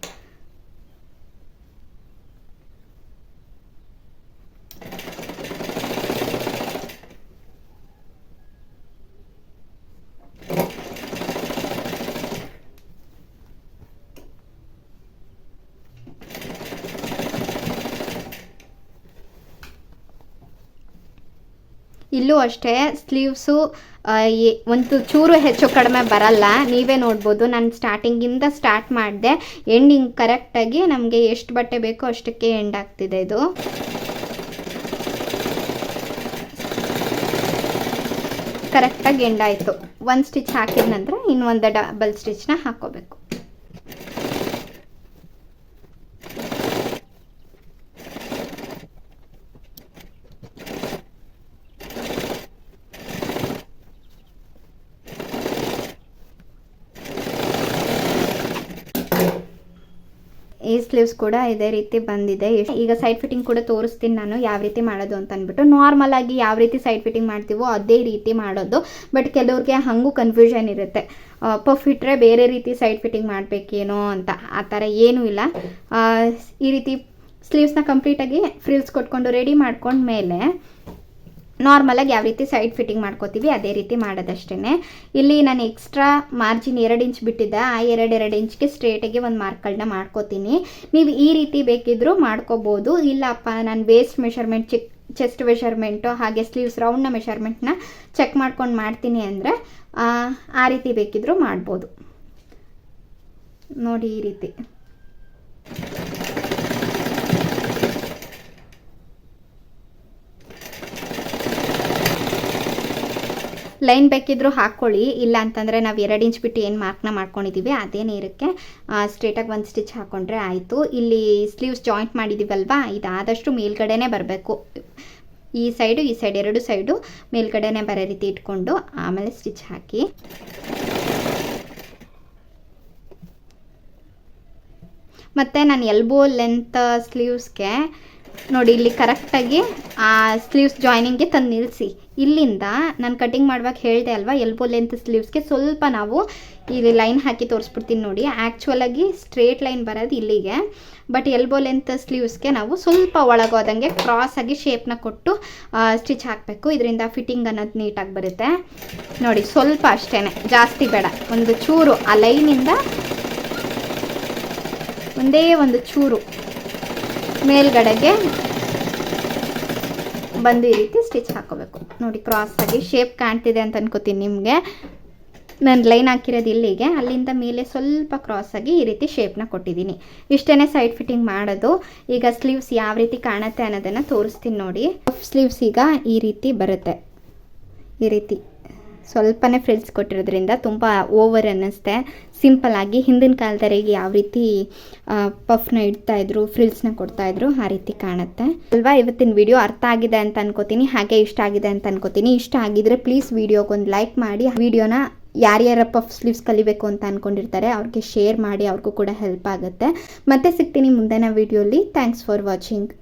ಇಲ್ಲೂ ಅಷ್ಟೇ ಸ್ಲೀವ್ಸು ಒಂದು ಚೂರು ಹೆಚ್ಚು ಕಡಿಮೆ ಬರಲ್ಲ. ನೀವೇ ನೋಡ್ಬೋದು, ನಾನು ಸ್ಟಾರ್ಟಿಂಗಿಂದ ಸ್ಟಾರ್ಟ್ ಮಾಡಿದೆ, ಎಂಡಿಂಗ್ ಕರೆಕ್ಟಾಗಿ ನಮಗೆ ಎಷ್ಟು ಬಟ್ಟೆ ಬೇಕೋ ಅಷ್ಟಕ್ಕೆ ಎಂಡ್ ಆಗ್ತಿದೆ. ಇದು ಕರೆಕ್ಟಾಗಿ ಎಂಡ್ ಆಯಿತು. ಒಂದು ಸ್ಟಿಚ್ ಹಾಕಿದ ನಂತರ ಇನ್ನೊಂದು ಡಬಲ್ ಸ್ಟಿಚ್ನ ಹಾಕ್ಕೋಬೇಕು. ಈ ಸ್ಲೀವ್ಸ್ ಕೂಡ ಇದೇ ರೀತಿ ಬಂದಿದೆ. ಈಗ ಸೈಡ್ ಫಿಟ್ಟಿಂಗ್ ಕೂಡ ತೋರಿಸ್ತೀನಿ ನಾನು ಯಾವ ರೀತಿ ಮಾಡೋದು ಅಂತ ಅಂದ್ಬಿಟ್ಟು. ನಾರ್ಮಲ್ ಆಗಿ ಯಾವ ರೀತಿ ಸೈಡ್ ಫಿಟ್ಟಿಂಗ್ ಮಾಡ್ತೀವೋ ಅದೇ ರೀತಿ ಮಾಡೋದು. ಬಟ್ ಕೆಲವ್ರಿಗೆ ಹಾಗೂ ಕನ್ಫ್ಯೂಷನ್ ಇರುತ್ತೆ, ಪಫ್ ಇಟ್ಟರೆ ಬೇರೆ ರೀತಿ ಸೈಡ್ ಫಿಟ್ಟಿಂಗ್ ಮಾಡಬೇಕೇನೋ ಅಂತ. ಆ ಥರ ಏನೂ ಇಲ್ಲ. ಈ ರೀತಿ ಸ್ಲೀವ್ಸ್ನ ಕಂಪ್ಲೀಟಾಗಿ ಫ್ರಿಲ್ಸ್ ಕೊಟ್ಕೊಂಡು ರೆಡಿ ಮಾಡ್ಕೊಂಡ್ಮೇಲೆ ನಾರ್ಮಲಾಗಿ ಯಾವ ರೀತಿ ಸೈಡ್ ಫಿಟ್ಟಿಂಗ್ ಮಾಡ್ಕೋತೀವಿ ಅದೇ ರೀತಿ ಮಾಡೋದಷ್ಟೇ. ಇಲ್ಲಿ ನಾನು ಎಕ್ಸ್ಟ್ರಾ ಮಾರ್ಜಿನ್ 2 ಇಂಚ್ ಬಿಟ್ಟಿದ್ದೆ, ಆ 2 ಇಂಚ್ಗೆ ಸ್ಟ್ರೇಟಾಗಿ ಒಂದು ಮಾರ್ಕ್ಗಳನ್ನ ಮಾಡ್ಕೋತೀನಿ. ನೀವು ಈ ರೀತಿ ಬೇಕಿದ್ದರೂ ಮಾಡ್ಕೋಬೋದು. ಇಲ್ಲಪ್ಪ ನಾನು ವೇಸ್ಟ್ ಮೆಷರ್ಮೆಂಟ್, ಚೆಸ್ಟ್ ಮೆಷರ್ಮೆಂಟು ಹಾಗೆ ಸ್ಲೀವ್ಸ್ ರೌಂಡ್ನ ಮೆಷರ್ಮೆಂಟ್ನ ಚೆಕ್ ಮಾಡ್ಕೊಂಡು ಮಾಡ್ತೀನಿ ಅಂದರೆ ಆ ರೀತಿ ಬೇಕಿದ್ದರೂ ಮಾಡ್ಬೋದು. ನೋಡಿ ಈ ರೀತಿ ಲೈನ್ ಬೇಕಿದ್ದರೂ ಹಾಕ್ಕೊಳ್ಳಿ. ಇಲ್ಲ ಅಂತಂದರೆ ನಾವು 2 ಇಂಚ್ ಬಿಟ್ಟು ಏನು ಮಾರ್ಕ್ನ ಮಾಡ್ಕೊಂಡಿದ್ದೀವಿ ಅದೇ ನೀರಕ್ಕೆ ಸ್ಟ್ರೇಟಾಗಿ ಒಂದು ಸ್ಟಿಚ್ ಹಾಕ್ಕೊಂಡ್ರೆ ಆಯಿತು. ಇಲ್ಲಿ ಸ್ಲೀವ್ಸ್ ಜಾಯಿಂಟ್ ಮಾಡಿದ್ದೀವಲ್ವಾ, ಇದಾದಷ್ಟು ಮೇಲ್ಗಡೆನೇ ಬರಬೇಕು. ಈ ಸೈಡು ಈ ಸೈಡ್ 2 ಸೈಡು ಮೇಲ್ಗಡೆನೇ ಬರೋ ರೀತಿ ಇಟ್ಕೊಂಡು ಆಮೇಲೆ ಸ್ಟಿಚ್ ಹಾಕಿ. ಮತ್ತು ನಾನು ಎಲ್ಬೋ ಲೆಂತ್ ಸ್ಲೀವ್ಸ್ಗೆ ನೋಡಿ ಇಲ್ಲಿ ಕರೆಕ್ಟಾಗಿ ಆ ಸ್ಲೀವ್ಸ್ ಜಾಯ್ನಿಂಗ್ಗೆ ತಂದು ನಿಲ್ಲಿಸಿ. ಇಲ್ಲಿಂದ ನಾನು ಕಟಿಂಗ್ ಮಾಡುವಾಗ ಹೇಳಿದೆ ಅಲ್ವಾ, ಎಲ್ಬೋ ಲೆಂತ್ ಸ್ಲೀವ್ಸ್ಗೆ ಸ್ವಲ್ಪ ನಾವು ಇಲ್ಲಿ ಲೈನ್ ಹಾಕಿ ತೋರಿಸ್ಬಿಡ್ತೀನಿ ನೋಡಿ. ಆ್ಯಕ್ಚುಲಾಗಿ ಸ್ಟ್ರೇಟ್ ಲೈನ್ ಬರೋದು ಇಲ್ಲಿಗೆ, ಬಟ್ ಎಲ್ಬೋ ಲೆಂತ್ ಸ್ಲೀವ್ಸ್ಗೆ ನಾವು ಸ್ವಲ್ಪ ಒಳಗೋದಂಗೆ ಕ್ರಾಸಾಗಿ ಶೇಪ್ನ ಕೊಟ್ಟು ಸ್ಟಿಚ್ ಹಾಕಬೇಕು. ಇದರಿಂದ ಫಿಟ್ಟಿಂಗ್ ಅನ್ನೋದು ನೀಟಾಗಿ ಬರುತ್ತೆ ನೋಡಿ. ಸ್ವಲ್ಪ ಅಷ್ಟೇ, ಜಾಸ್ತಿ ಬೇಡ, ಒಂದು ಚೂರು ಆ ಲೈನಿಂದ ಒಂದೇ ಒಂದು ಚೂರು ಮೇಲ್ಗಡೆಗೆ ಬಂದು ಈ ರೀತಿ ಸ್ಟಿಚ್ ಹಾಕೋಬೇಕು ನೋಡಿ. ಕ್ರಾಸಾಗಿ ಶೇಪ್ ಕಾಣ್ತಿದೆ ಅಂತ ಅನ್ಕೋತೀನಿ ನಿಮಗೆ. ನಾನು ಲೈನ್ ಹಾಕಿರೋದು ಇಲ್ಲಿಗೆ, ಅಲ್ಲಿಂದ ಮೇಲೆ ಸ್ವಲ್ಪ ಕ್ರಾಸಾಗಿ ಈ ರೀತಿ ಶೇಪ್ನ ಕೊಟ್ಟಿದ್ದೀನಿ. ಇಷ್ಟೇ ಸೈಡ್ ಫಿಟ್ಟಿಂಗ್ ಮಾಡೋದು. ಈಗ ಸ್ಲೀವ್ಸ್ ಯಾವ ರೀತಿ ಕಾಣುತ್ತೆ ಅನ್ನೋದನ್ನು ತೋರಿಸ್ತೀನಿ ನೋಡಿ. ಸ್ಲೀವ್ಸ್ ಈಗ ಈ ರೀತಿ ಬರುತ್ತೆ. ಈ ರೀತಿ ಸ್ವಲ್ಪನೇ ಫ್ರಿಲ್ಸ್ ಕೊಟ್ಟಿರೋದ್ರಿಂದ ತುಂಬ ಓವರ್ ಅನ್ನಿಸ್ತೆ. ಸಿಂಪಲ್ಲಾಗಿ ಹಿಂದಿನ ಕಾಲದವರೆಗೆ ಯಾವ ರೀತಿ ಪಫ್ನ ಇಡ್ತಾಯಿದ್ರು, ಫ್ರಿಲ್ಸ್ನ ಕೊಡ್ತಾಯಿದ್ರು, ಆ ರೀತಿ ಕಾಣುತ್ತೆ ಅಲ್ವಾ. ಇವತ್ತಿನ ವಿಡಿಯೋ ಅರ್ಥ ಆಗಿದೆ ಅಂತ ಅನ್ಕೋತೀನಿ, ಹಾಗೆ ಇಷ್ಟ ಆಗಿದೆ ಅಂತ ಅನ್ಕೋತೀನಿ. ಇಷ್ಟ ಆಗಿದ್ರೆ ಪ್ಲೀಸ್ ವಿಡಿಯೋಗೊಂದು ಲೈಕ್ ಮಾಡಿ. ವಿಡಿಯೋನ ಯಾರ್ಯಾರ ಪಫ್ ಸ್ಲೀವ್ಸ್ ಕಲಿಬೇಕು ಅಂತ ಅಂದ್ಕೊಂಡಿರ್ತಾರೆ ಅವ್ರಿಗೆ ಶೇರ್ ಮಾಡಿ, ಅವ್ರಿಗೂ ಕೂಡ ಹೆಲ್ಪ್ ಆಗುತ್ತೆ. ಮತ್ತೆ ಸಿಗ್ತೀನಿ ಮುಂದಿನ ವಿಡಿಯೋಲಿ. Thanks for watching.